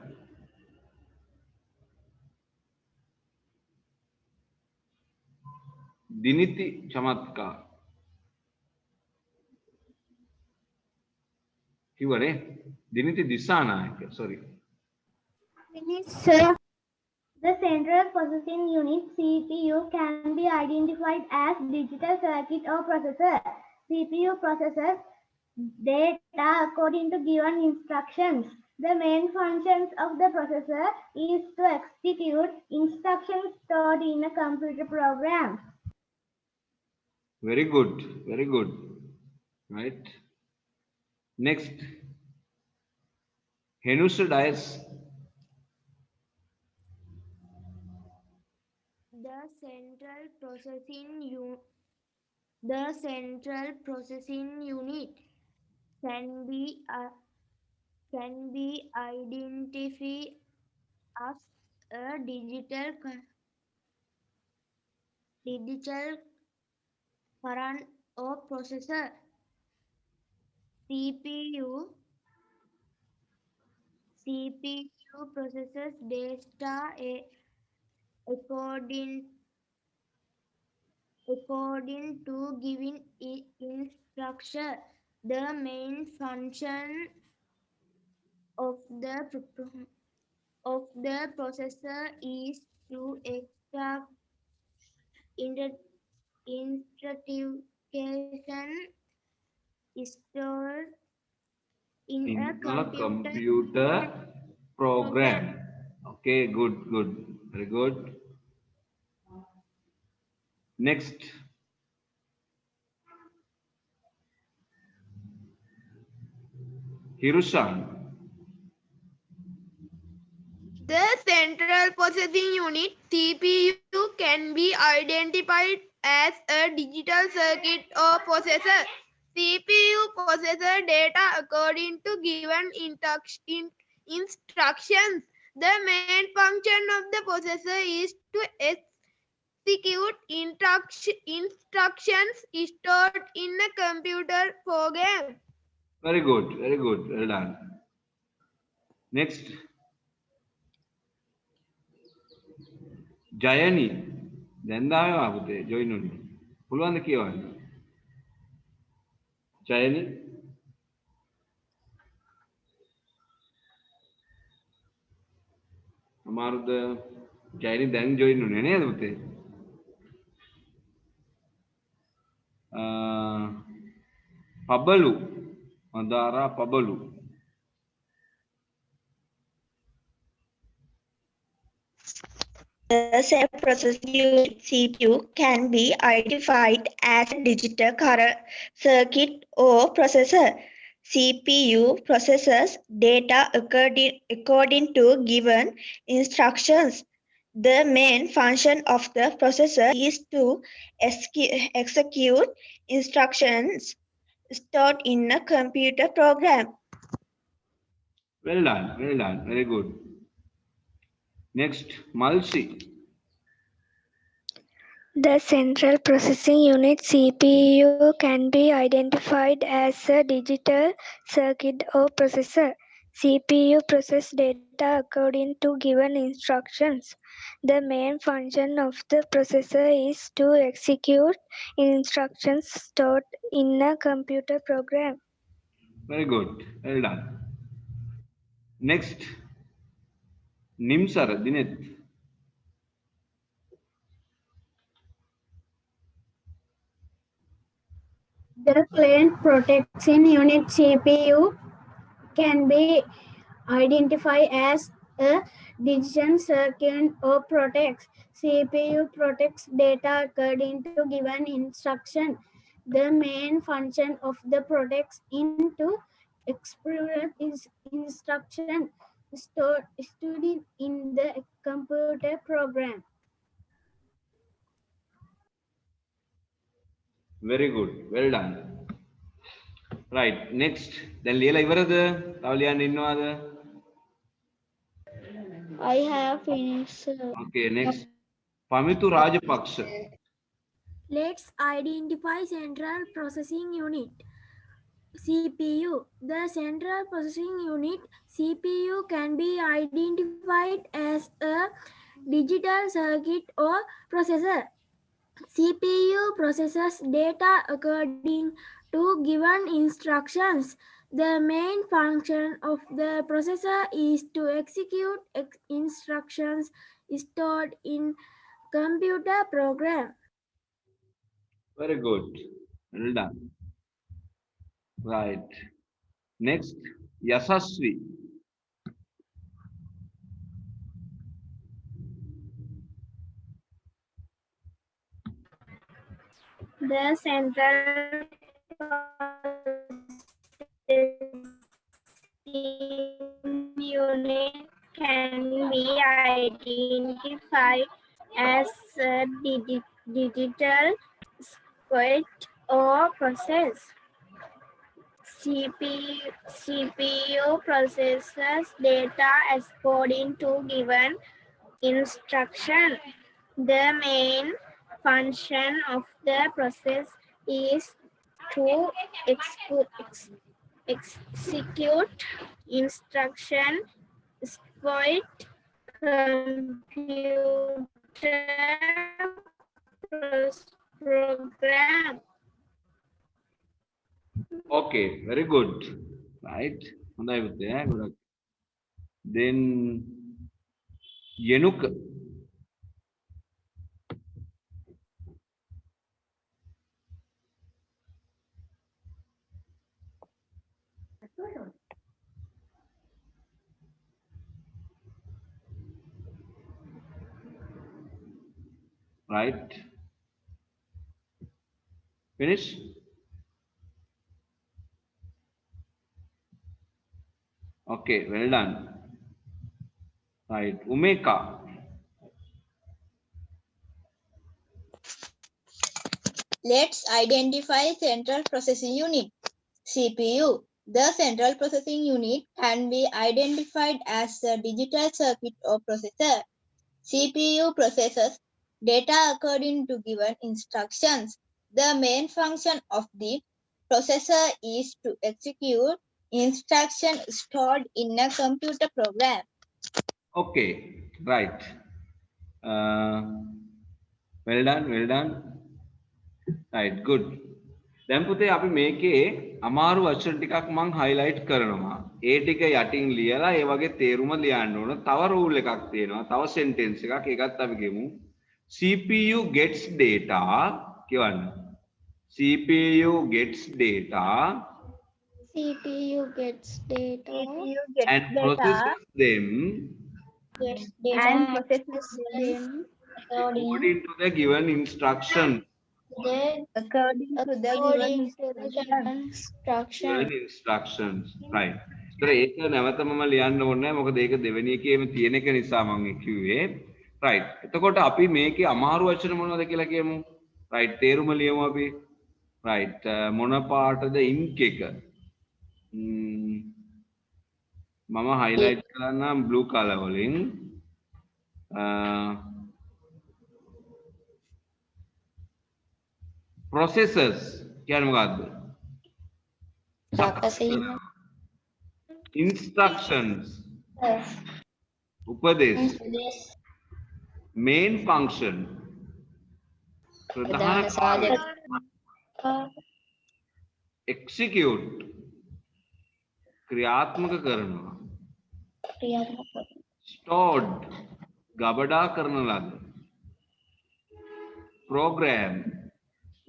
Diniti Chamatkar. කිව්වනේ. Diniti Disanayake. Sorry. Finish, sir. The central processing unit CPU can be identified as digital circuit or processor. CPU processes data according to given instructions. The main functions of the processor is to execute instructions stored in a computer program. Very good. Very good. Right. Next. Henusha Dias. The central processing unit can be identified as a digital current or processor. CPU processes data according to given instruction. The main function of the processor is to extract instruction stored in a computer program. Okay, good. Very good. Next. Hirushan. The central processing unit CPU can be identified as a digital circuit or processor. CPU processes data according to given instructions. The main function of the processor is to execute instructions stored in a computer program. Very good. Very good. Well done. Next. Jayani. දැන් ආවා පුතේ join උනේ. පුළුවන් ද කියවන්න? Jayani. අමාරුද? Jayani දැන් join උනේ නේද පුතේ? Pabalu. Mandara Pabalu. The central processing unit CPU can be identified as a digital circuit or processor. CPU processes data according to given instructions. The main function of the processor is to execute instructions stored in a computer program. Well done. Very good. Next, Malsi. The central processing unit CPU can be identified as a digital circuit or processor. CPU processes data according to given instructions. The main function of the processor is to execute instructions stored in a computer program. Very good. Well done. Next, Nimsar Dinit. The client protection unit CPU can be identified as a digital circuit or protects. CPU protects data according to given instruction. The main function of the protects into execute instruction stored in the computer program. Very good. Well done. Right. Next. Then ලියලා ඉවරද? තව ලියන්න ඉන්නවද? I have finished, sir. Okay, next. Pamithu Rajapaksa. Let's identify central processing unit. CPU. The central processing unit CPU can be identified as a digital circuit or processor. CPU processes data according to given instructions. The main function of the processor is to execute instructions stored in computer program. Very good. Well done. Right. Next, Yasasvi. The central unit can be identified as a digital circuit or process. CPU processes data according to given instruction. The main function of the process is to execute instruction exploit computer program. Okay, very good. Right. Good. Then Yenuk. Right. Finish. Okay, well done. Right. Umeka. Let's identify central processing unit, CPU. The central processing unit can be identified as a digital circuit or processor. CPU processes data according to given instructions. The main function of the processor is to execute instructions stored in a computer program. Okay, right. Well done, well done. Right, good. දැන් පුතේ අපි මේකේ අමාරු වචන ටිකක් මම highlight කරනවා. ඒ ටික යටින් ලියලා ඒ වගේ තේරුම ලියන්න ඕන. තව rule එකක් තියෙනවා. තව sentence එකක්. ඒකත් අපි ගෙමු. CPU gets data කියවන්න. CPU gets data CPU gets data and processes them and processes them according to the given instruction. According to the given instructions. Right. ඒතර ඒක නැවත මම ලියන්න ඕනේ නැහැ. මොකද ඒක දෙවෙනි එකේම තියෙන එක නිසා මම කිව්වේ. right. එතකොට අපි මේකේ අමාරු වචන මොනවද කියලා කියමු. right. තේරුම ලියමු අපි. right. මොන පාටද ink එක? මම highlight කරන්නම් blue color වලින්. processors කියන්නේ මොකක්ද? instructions උපදේශ main function ප්‍රධාන කාර්ය execute ක්‍රියාත්මක කරනවා stored ගබඩා කරන ලද program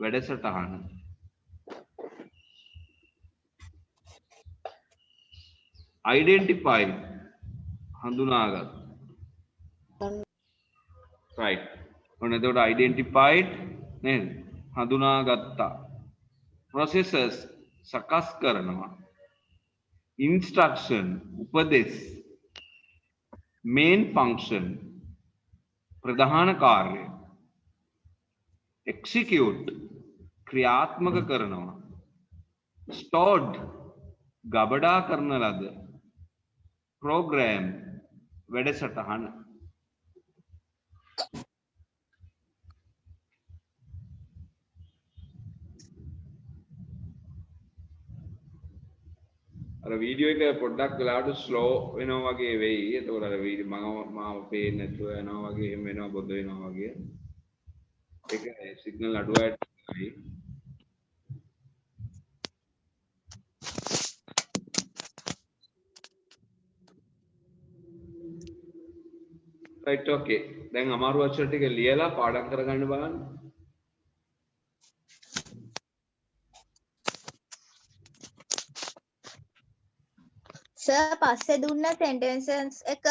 වැඩසටහන identify හඳුනාගත් right ඔන්න එතකොට identified නේද හඳුනාගත්තා processes සකස් කරනවා instruction උපදෙස් main function ප්‍රධාන කාර්ය execute ක්‍රියාත්මක කරනවා stored ගබඩා කරන ලද program වැඩසටහන. අර වීඩියෝ එක පොඩ්ඩක් වෙලාවට ස්ලෝ වෙනවා වගේ වෙයි. එතකොට අර මාව පේන්නේ නැතුව යනවා වගේ එහෙම වෙනවා බොද වෙනවා වගේ. ඒක සිග්නල් අඩුවයිට තමයි. right okay. දැන් අමාරු අක්ෂර ටික ලියලා පාඩම් කරගන්න බලන්න. සර් පස්සේ දුන්න sentences එක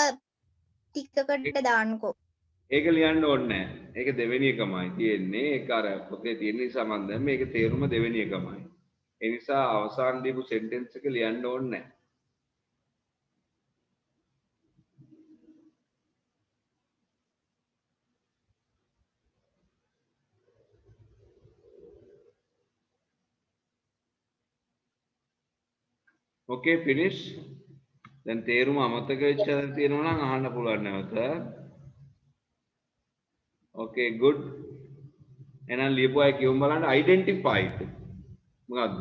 ටිකකට දාන්නකෝ. ඒක ලියන්න ඕනේ නැහැ. ඒක දෙවෙනි එකමයි තියෙන්නේ. ඒක අර පොතේ තියෙන නිසා මම දැන් මේක තේරුම දෙවෙනි එකමයි. ඒ නිසා අවසාන දීපු sentence එක ලියන්න ඕනේ නැහැ. okay finish. දැන් තේරුම අමතක වෙච්ච තියෙනවා නම් අහන්න පුළුවන් නැවත. okay good. එහෙනම් ලියපු අය කියමු බලන්න identified. මොකද්ද?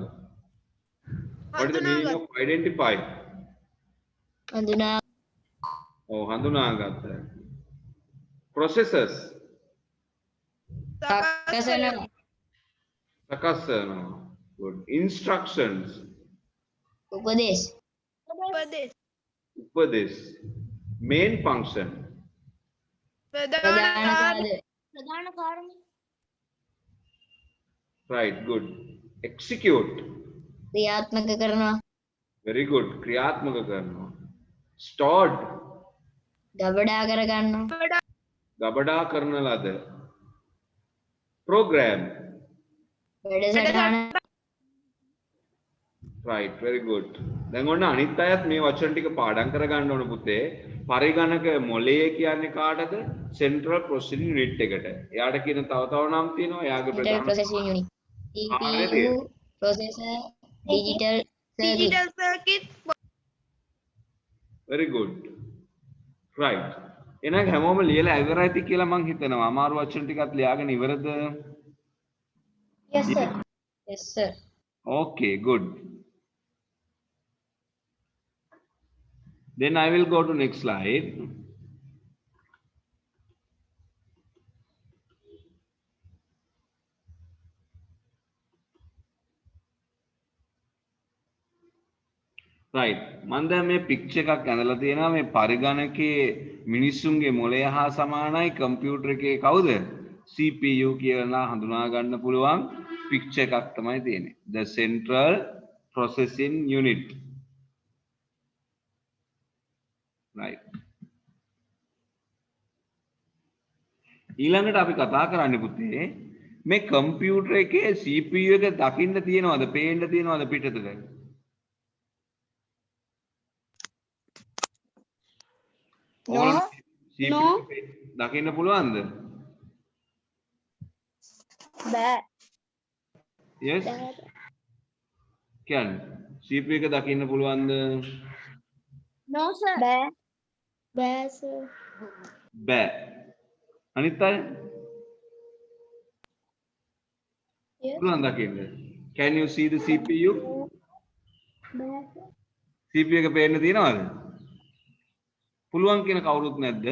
what is the meaning of identified? හඳුනා. ඔව් හඳුනාගත්ත. processes. සකසනවා. good. instructions. උපදේශ. උපදේශ. main function. ප්‍රධාන කාර්ය. right good. execute. ක්‍රියාත්මක කරනවා. very good. ක්‍රියාත්මක කරනවා. stored. ගබඩා කරගන්නවා. ගබඩා කරන ලද. program. වැඩසටහන. right very good. දැන් ඔන්න අනිත් අයත් මේ වචන ටික පාඩම් කරගන්න ඕන පුතේ. පරිගණක මොලේ කියන්නේ කාටද? central processing unit එකට. එයාට කියන තව නම් තියෙනවා. එයාගේ Central processing unit. CPU, processor, digital circuit. very good. right. එහෙනම් හැමෝම ලියලා ඉවරයි ඇති කියලා මං හිතනවා. අමාරු වචන ටිකත් ලියාගෙන ඉවරද? Yes sir. Yes sir. okay good. Then I will go to next slide. right. මම දැන් මේ පික්චර් එකක් ඇඳලා තියෙනවා මේ පරිගණකයේ මිනිස්සුන්ගේ මොළය හා සමානයි කම්පියුටර් එකේ කවුද? CPU කියලා හඳුනා ගන්න පුළුවන් පික්චර් එකක් තමයි තියෙන්නේ. The Central Processing Unit. right. ඊළඟට අපි කතා කරන්නේ පුතේ මේ කම්පියුටර් එකේ CPU එක දකින්න තියනවද පේන්න තියනවද පිටතට? no. දකින්න පුළුවන්ද? බෑ. yes කියන්නේ CPU එක දකින්න පුළුවන්ද? no sir. බෑ sir. බෑ. අනිත් අය? පුළුවන් දකින්න. Can you see the CPU? බෑ. CPU එක පේන්න තියනවද? පුළුවන් කියන කවුරුත් නැද්ද?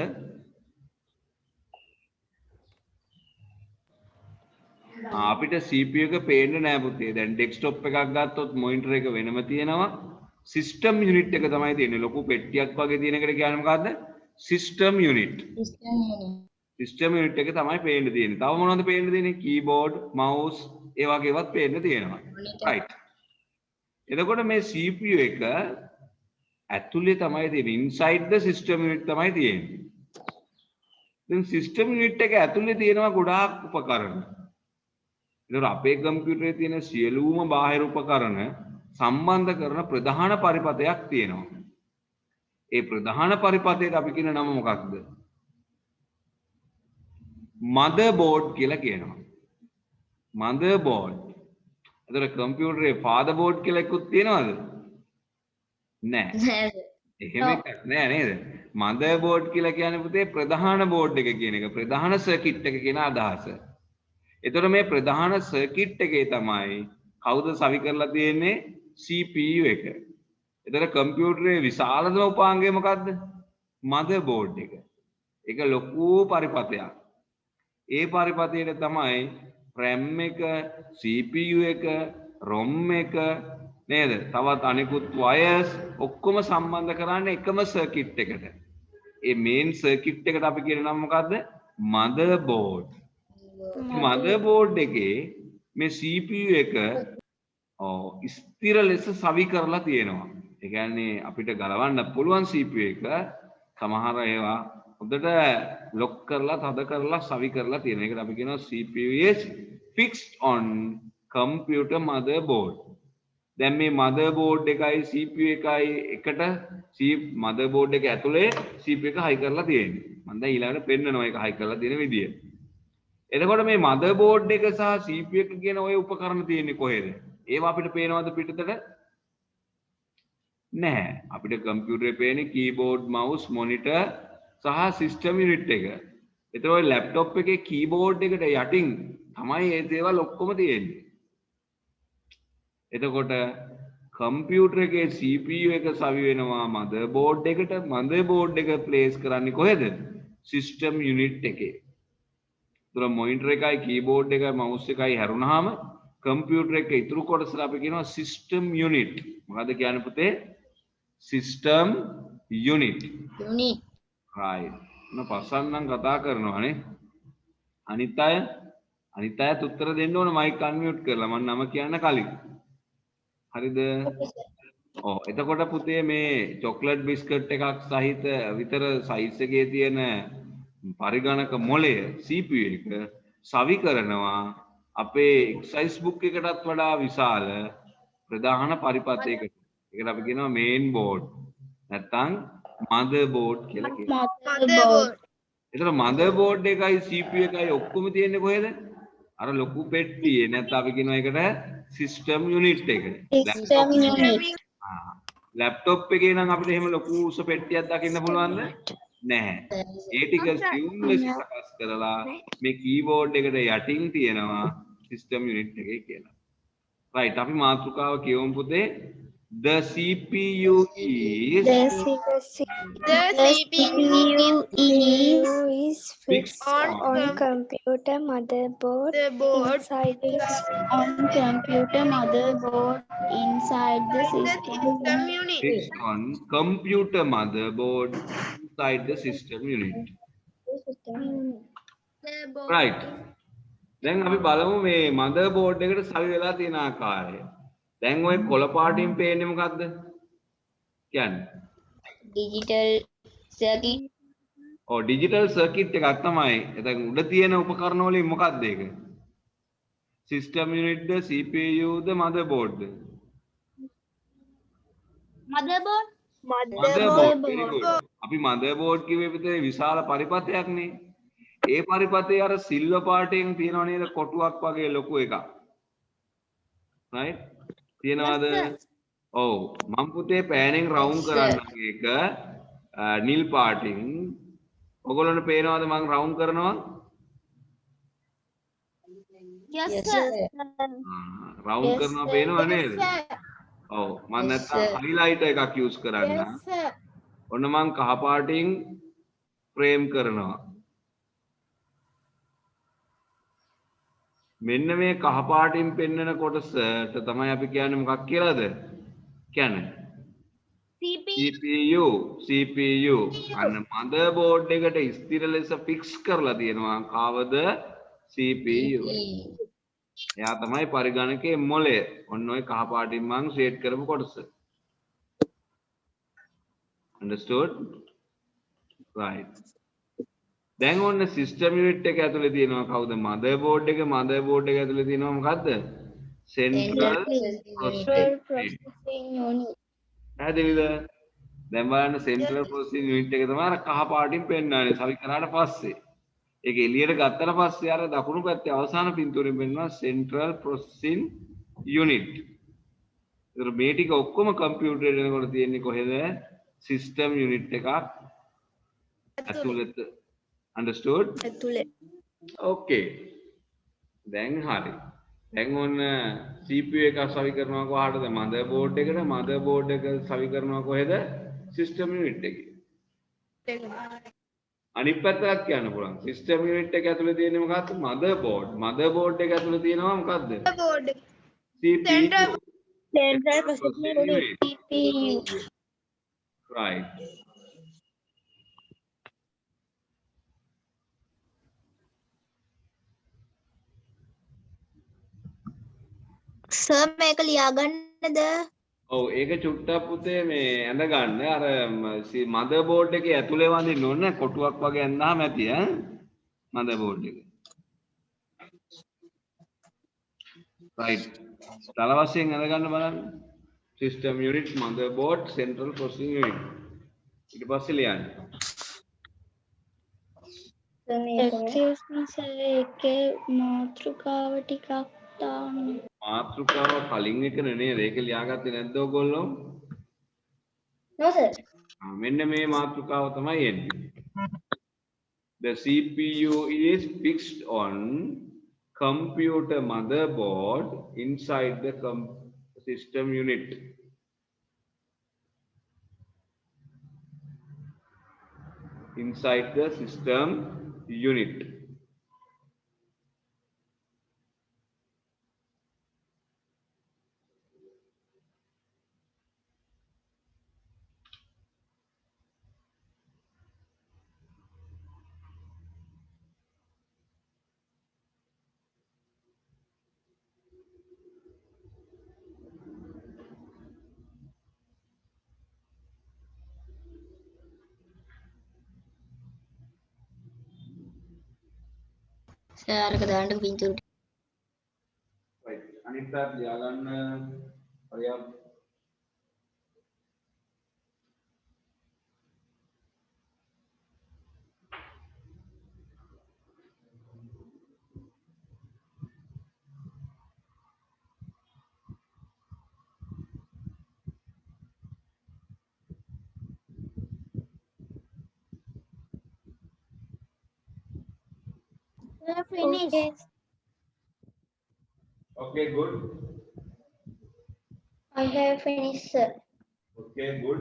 අපිට CPU එක පේන්නේ නැහැ පුතේ. දැන් ඩෙස්ක්ටොප් එකක් ගත්තොත් මොනිටර් එක වෙනම තියෙනවා. සිස්ටම් යුනිට් එක තමයි තියෙන්නේ. ලොකු පෙට්ටියක් වගේ තියෙන එකට කියන්නේ මොකද්ද? System unit. සිස්ටම් යුනිට් එක තමයි පේන්න තියෙන්නේ. තව මොනවද පේන්න තියෙන්නේ? කීබෝඩ්, මවුස්, ඒ වගේ ඒවාත් පේන්න තියෙනවා. right. එතකොට මේ CPU එක ඇතුලේ තමයි තියෙන්නේ. inside the system unit තමයි තියෙන්නේ. දැන් system unit එක ඇතුලේ තියෙනවා ගොඩාක් උපකරණ. ඒතර අපේ කම්පියුටරේ තියෙන සියලුම බාහිර උපකරණ සම්බන්ධ කරන ප්‍රධාන පරිපථයක් තියෙනවා. ඒ ප්‍රධාන පරිපථයට අපි කියන නම මොකක්ද? motherboard කියලා කියනවා. motherboard. ඒතර කම්පියුටරේ fatherboard කියලා එකක් තියෙනවද? නෑ. එහෙම එකක් නෑ නේද? motherboard කියලා කියන්නේ පුතේ ප්‍රධාන බෝඩ් එක කියන එක. ප්‍රධාන සර්කිට් එක කියන අදහස. එතකොට මේ ප්‍රධාන සර්කිට් එකේ තමයි කවුද සවි කරලා තියෙන්නේ? CPU එක. එතකොට කම්පියුටරේ විශාලතම උපාංගය මොකද්ද? motherboard එක. ඒක ලොකු පරිපථයක්. ඒ පරිපථයට තමයි RAM එක, CPU එක, ROM එක නේද? තවත් අනිකුත් wires ඔක්කොම සම්බන්ධ කරන්නේ එකම සර්කිට් එකට. ඒ මේන් සර්කිට් එකට අපි කියන නම මොකද්ද? motherboard. motherboard එකේ මේ CPU එක ස්ථිර ලෙස සවි කරලා තියෙනවා. ඒ කියන්නේ අපිට ගලවන්න පුළුවන් CPU එක සමහර ඒවා හොඳට ලොක් කරලා තද කරලා සවි කරලා තියෙන. ඒකට අපි කියනවා CPU is fixed on computer motherboard. දැන් මේ motherboard එකයි CPU එකයි එකට motherboard එක ඇතුලේ CPU එක හයි කරලා තියෙන්නේ. මම දැන් ඊළඟට පෙන්නනවා ඒක හයි කරලා තියෙන විදිය. එතකොට මේ motherboard එක සහ CPU එක කියන ওই උපකරණ තියෙන්නේ කොහෙද? ඒවා අපිට පේනවද පිටතට? නැහැ. අපිට කම්පියුටරේ පේන්නේ keyboard, mouse, monitor සහ system unit එක. එතකොට ඔය laptop එකේ keyboard එකට යටින් තමයි මේ දේවල් ඔක්කොම තියෙන්නේ. එතකොට කම්පියුටර් එකේ CPU එක සවි වෙනවා motherboard එකට. motherboard එක place කරන්නේ කොහෙද? system unit එකේ. ඒතර monitor එකයි keyboard එකයි mouse එකයි හැරුණාම කම්පියුටර් එක ඉතුරු කොටසට අපි කියනවා system unit. මොකද්ද කියන්නේ පුතේ? system unit. right. මොන පස්සන්නම් කතා කරනවානේ. අනිත් අයත් උත්තර දෙන්න ඕන මයික් අන්මියුට් කරලා මම නම කියන්න කලින්. හරිද? ඔව්. එතකොට පුතේ මේ චොක්ලට් බිස්කට් එකක් සහිත විතර සයිස් එකේ තියෙන පරිගණක මොළය CPU එක සවි කරනවා අපේ එක්සයිස් බුක් එකටත් වඩා විශාල ප්‍රධාන පරිපථයකට. ඒකට අපි කියනවා මේන් බෝඩ් නැත්නම් motherboard කියලා කියනවා. motherboard. ඒතර motherboard එකයි CPU එකයි ඔක්කොම තියෙන්නේ කොහෙද? අර ලොකු පෙට්ටියේ නැත්නම් අපි කියනවා ඒකට system unit එක. system unit. laptop එකේ නම් අපිට එහෙම ලොකු උස පෙට්ටියක් දකින්න පුළුවන්ද? නැහැ. ඒ ටික seamless සකස් කරලා මේ keyboard එකට යටින් තියෙනවා system unit එකේ කියලා. right. අපි මාතෘකාව කියවමු පුතේ. The CPU is fixed on computer motherboard inside the system unit. Fixed on computer motherboard inside the system unit. right. දැන් අපි බලමු මේ motherboard එකට සවි වෙලා තියෙන ආකාරය. දැන් ඔය කොළ පාටින් පේන්නේ මොකද්ද? කියන්නේ digital circuit. ඔව් digital circuit එකක් තමයි. එතන උඩ තියෙන උපකරණ වලින් මොකක්ද ඒක? system unit ද CPU ද motherboard ද? motherboard. very good. අපි motherboard කිව්වේ විතරේ විශාල පරිපථයක් නේ. ඒ පරිපථයේ අර සිල්වර් පාටෙන් තියෙනව නේද කොටුවක් වගේ ලොකු එකක්. right? තියනවාද? ඔව්. මම පුතේ පෑනෙන් රවුන්ඩ් කරන්නම් ඒක නිල් පාටින්. ඔයගොල්ලන්ට පේනවද මම රවුන්ඩ් කරනවා? yes sir. රවුන්ඩ් කරනවා පේනව නේද? ඔව්. මම නැත්තම් හයිලයිටර් එකක් යූස් කරන්න. yes sir. ඔන්න මම කහ පාටින් ෆ්‍රේම් කරනවා. මෙන්න මේ කහ පාටින් පෙන්වන කොටසට තමයි අපි කියන්නේ මොකක් කියලාද? කියන්නේ CPU. අන්න motherboard එකට ස්ථිර ලෙස ෆික්ස් කරලා තියෙනවා කවද? CPU. එයා තමයි පරිගණකයේ මොළය. ඔන්න ඔය කහ පාටින් මම ෂේඩ් කරපු කොටස. understood? right. දැන් ඔන්න system unit එක ඇතුලේ තියෙනවා කවුද? motherboard එක. motherboard එක ඇතුලේ තියෙනවා මොකද්ද? central processing unit. හරිද? දැන් බලන්න central processing unit එක තමයි අර කහ පාටින් පෙන්නන්නේ සවි කරාට පස්සේ. ඒක එළියට ගත්තට පස්සේ අර දකුණු පැත්තේ අවසාන පින්තූරෙන් පෙන්නනවා central processing unit. ඒතර මේ ටික ඔක්කොම කම්පියුටරේ එනකොට තියෙන්නේ කොහෙද? system unit එකක් ඇතුළත. Understood? ඇතුළේ. Okay. දැන් හරි. දැන් ඔන්න CPU එක සවි කරනවා කොහාටද? motherboard එකට. motherboard එක සවි කරනවා කොහෙද? system unit එකේ. අනිත් පැත්තට කියන්න පුළුවන්. system unit එක ඇතුලේ තියෙන්නේ මොකක්ද? motherboard. motherboard එක ඇතුලේ තියෙනවා මොකක්ද? Board. CPU. Central Processing Unit. CPU. Right. Sir මේක ලියාගන්නද? ඔව් ඒක චුට්ටක් පුතේ මේ ඇඳ ගන්න අර motherboard එකේ ඇතුලේ වඳින්න ඕන කොටුවක් වගේ ඇඳාම ඇති ඈ motherboard එක. right. තල වශයෙන් ඇඳ ගන්න බලන්න. system unit, motherboard, central processing unit. ඊට පස්සේ ලියන්න. Excuse me sir ඒකේ මාතෘකාව ටිකක් දාන්න. මාතෘකාව කලින් එක නේද? ඒක ලියාගත්තේ නැද්ද ඔයගොල්ලෝ? No sir. මෙන්න මේ මාතෘකාව තමයි එන්නේ. The CPU is fixed on computer motherboard inside the system unit. Inside the system unit. Sir අරක දාන්නකො පින්තූර ටික. right. අනිත් පැත්ත ලියාගන්න හරියට. Finish. Okay, good. I have finished sir. Okay, good.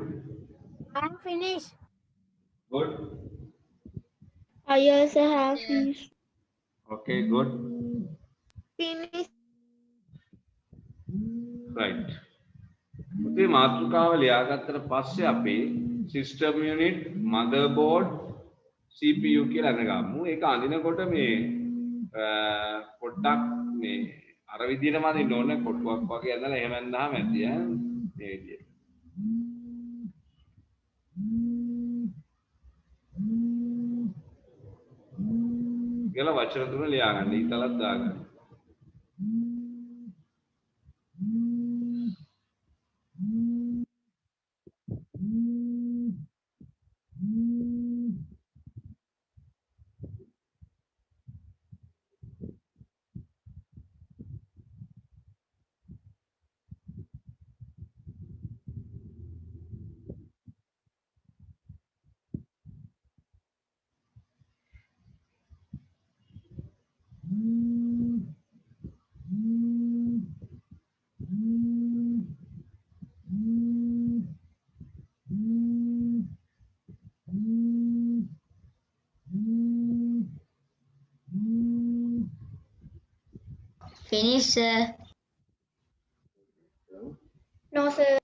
I'm finished. Good. I also have finished. Okay, good. Finish. Right. පුතේ මාතෘකාව ලියාගත්තට පස්සේ අපි system unit, motherboard, CPU කියලා අඳගමු. ඒක අඳිනකොට මේ පොඩ්ඩක් මේ අර විදිහටම අඳින්න ඕනේ කොටුවක් වගේ ඇඳලා එහෙම ඇඳාම ඇති ඈ මේ විදිහට. කියලා වචන තුන ලියාගන්න. ඊතලක් දාගන්න. Finish sir. No sir.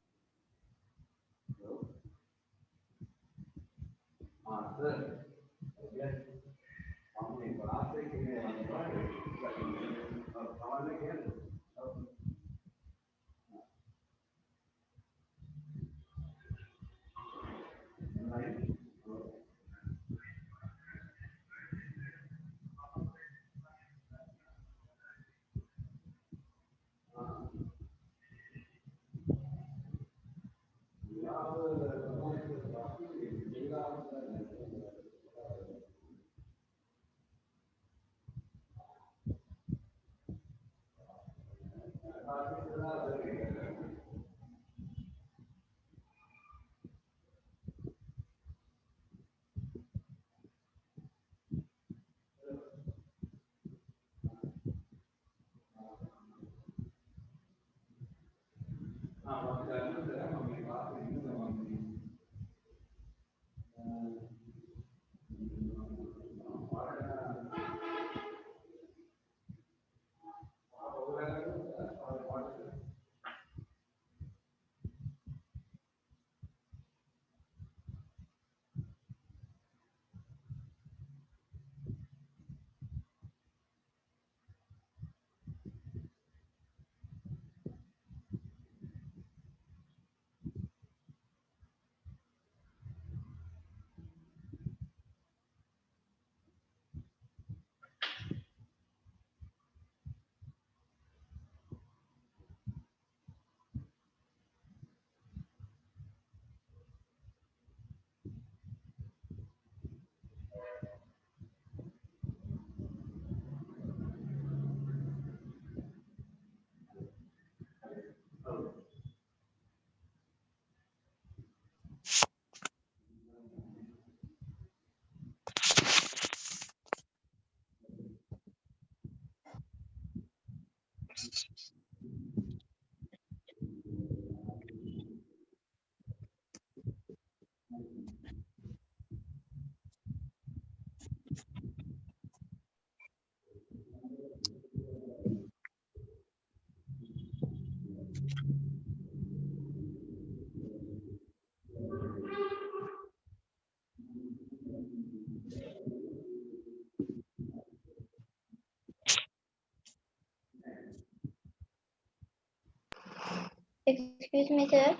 Excuse me, sir.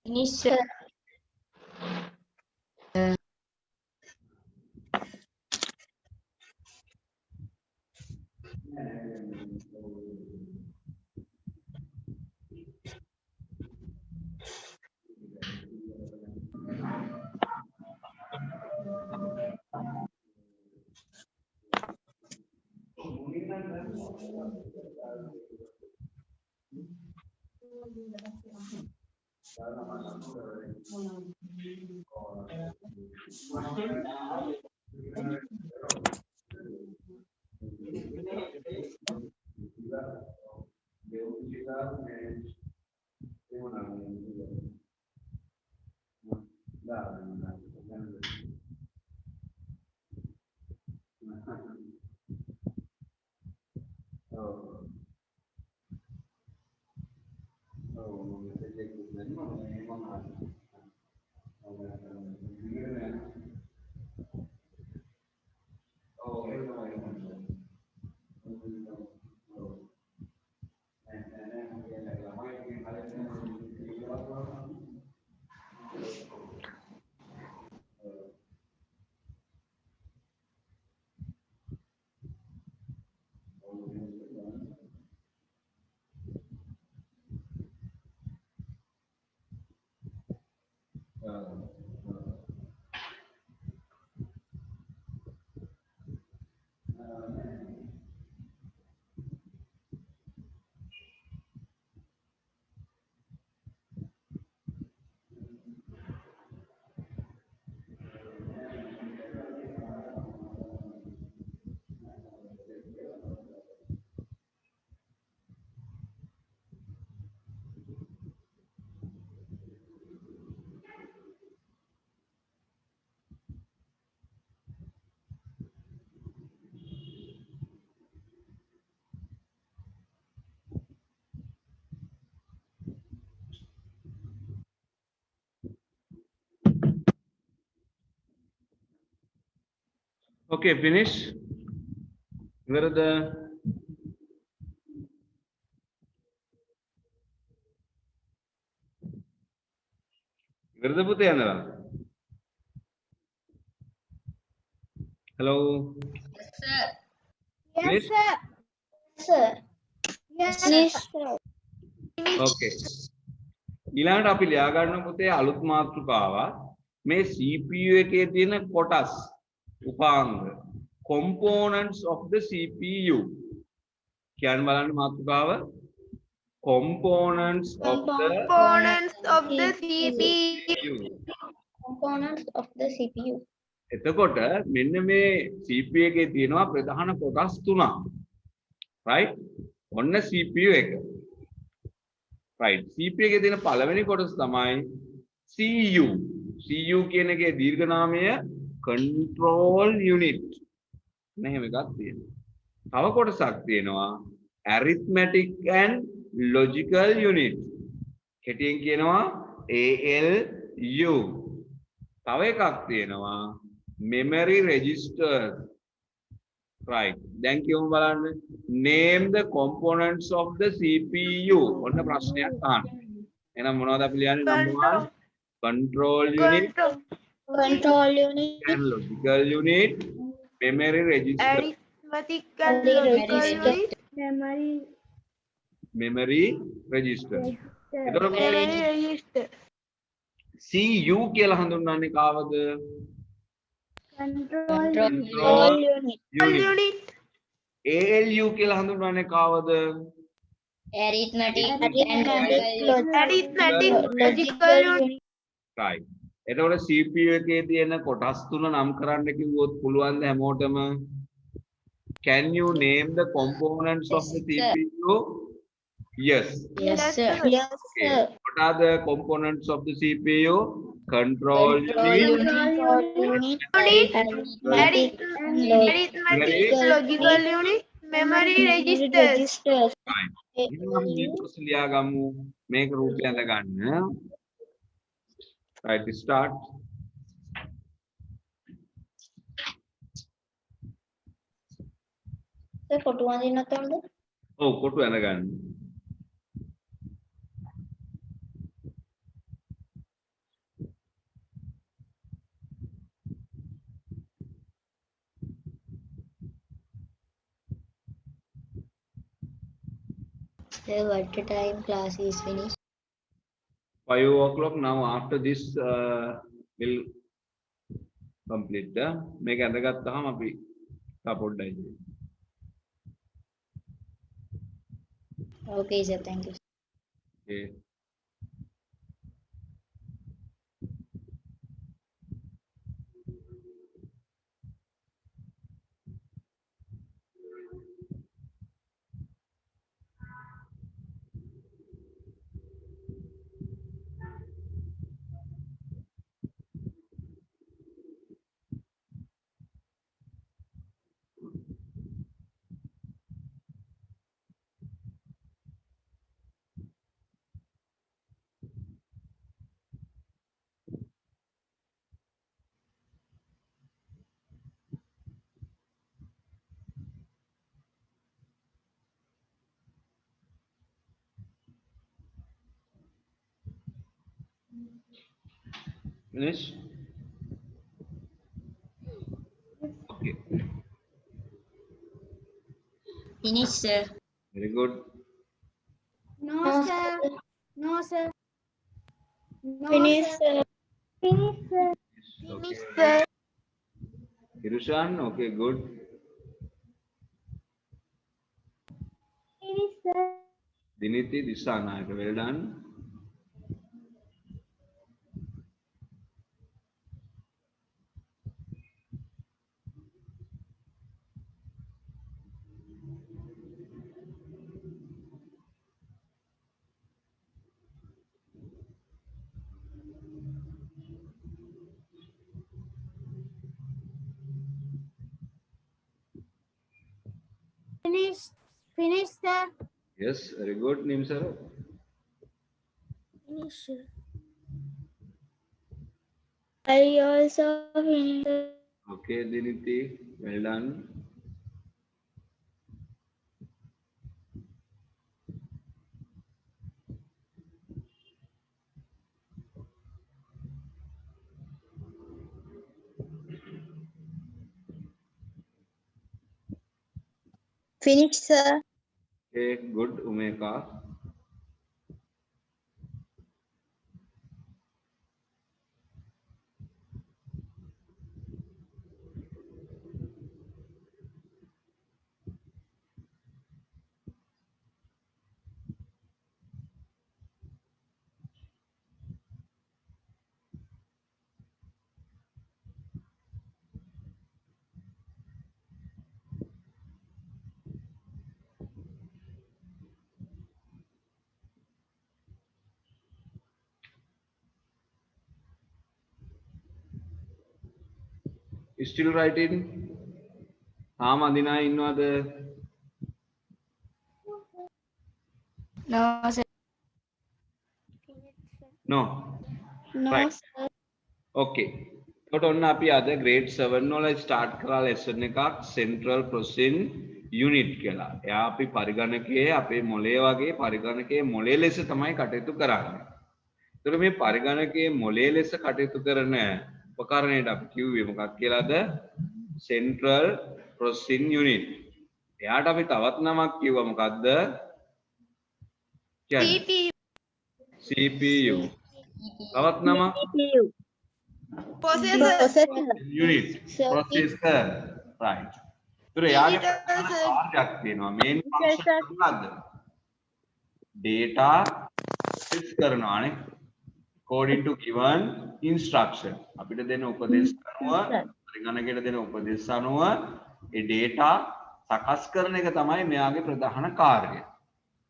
Finish, sir. Okay, finish. Where are the Hello. Yes, sir. Finish? Sir. Yes, sir. Okay. ඊළඟට අපි ලියා ගන්න පුතේ අලුත් මාතෘකාවක් මේ CPU එකේ තියෙන කොටස් උපාංග components of the CPU කියන්න බලන්න මාතෘකාව components of the CPU Components of the CPU. එතකොට මෙන්න මේ CPU එකේ තියෙනවා ප්‍රධාන කොටස් තුනක් right ඔන්න CPU එක right CPU එකේ තියෙන පළවෙනි කොටස තමයි CU කියන එකේ දීර්ඝ නාමය control unit මෙහෙම එකක් තියෙනවා තව කොටසක් තියෙනවා arithmetic and logical unit කෙටියෙන් කියනවා ALU තව එකක් තියෙනවා memory register right දැන් කියමු බලන්න name the components of the CPU ඔන්න ප්‍රශ්නයක් අහන්න එහෙනම් මොනවද අපි ලියන්නේ number 1 control unit and logical unit memory register memory register CU කියලා හඳුන්වන්නේ කාවද control unit ALU කියලා හඳුන්වන්නේ කාවද Arithmetic logical unit. right එතකොට CPU එකේ තියෙන කොටස් තුන නම් කරන්න කිව්වොත් පුළුවන් ද හැමෝටම Can you name the components of the CPU? Yes. Yes, sir. Yes, Okay. sir. What are the components of the CPU? Control unit, logical unit, memory registers. Fine. එහෙනම් අපි මේ ප්‍රශ්න ලියා ගමු. මේක රූපය අඳ ගන්න. Right, start. Sir, කොටු වඳින්නත් ඕනද? ඔව් කොටු අඳ ගන්න. Sir, what time class is finished? 5 o'clock now. After this will complete. මේක අඳගත්තාම අපි සපෝට්යි. Okay, sir. Thank you. Okay. Finish? Okay. Finish, sir. Very good. No, sir. No, sir. Finish, sir. Finish, sir. Okay. Sir. Kirushan, okay, good. Finish, sir. Diniti, Disana, well done. Finish, sir. Yes, very good, Nimsar. Finish, sir. I also finish. Okay, Diniti, well done. Finish, sir. Okay, good, Umeka. Still writing? Adina innawada? No, sir. No. No, Right. sir. Okay. But on අපි අද grade 7 වල start කරා lesson එකක් central processing unit කියලා. එයා අපි පරිගණකයේ අපේ මොලේ වගේ පරිගණකයේ මොලේ ලෙස තමයි කටයුතු කරන්නේ. ඒතර මේ පරිගණකයේ මොලේ ලෙස කටයුතු කරන උපකරණයට අපි කිව්වේ මොකක්ද කියලාද? central processing unit. එයාට අපි තවත් නමක් කිව්වා මොකද්ද? කියන්නේ CPU. තවත් නමක් CPU. Processor. unit. Processor. Right. ඒතර එයාගේ කාර්යයක් තියෙනවා. main function මොකද්ද? data access කරනවානේ. according to given instruction. අපිට දෙන උපදේශ අනුව පරිගණකයට දෙන උපදේශ අනුව ඒ data සකස් කරන එක තමයි මෙයාගේ ප්‍රධාන කාර්යය.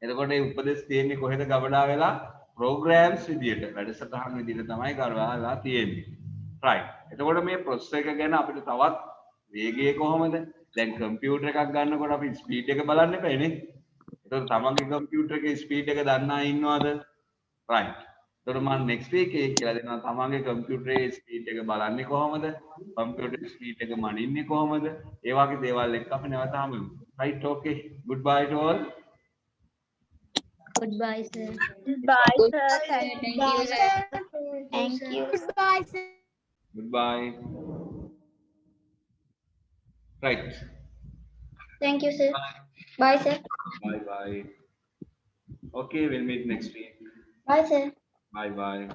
එතකොට මේ උපදෙස් තියෙන්නේ කොහෙද ගබඩා වෙලා programs විදියට වැඩසටහන් විදියට තමයි කරවලා තියෙන්නේ. right. එතකොට මේ process එක ගැන අපිට තවත් වේගය කොහොමද? දැන් කම්පියුටර් එකක් ගන්නකොට අපි ස්පීඩ් එක බලන්න එපානේ. එතකොට තමන්ගේ කම්පියුටර් එකේ ස්පීඩ් එක දන්නා ඉන්නවද? right. එතකොට මම next week එකේ කියලා දෙනවා තමන්ගේ කම්පියුටරේ ස්පීඩ් එක බලන්නේ කොහොමද? කම්පියුටර් ස්පීඩ් එක මනින්නේ කොහොමද? ඒ වගේ දේවල් එක්ක අපි නැවත හමුවෙමු. right. okay. goodbye to all. Goodbye, sir. Goodbye, sir. Thank you, sir. Thank you. Goodbye, sir. Goodbye. Right. Thank you, sir. Bye, sir. Bye bye. Okay, we'll meet next week. Bye, sir. Bye bye.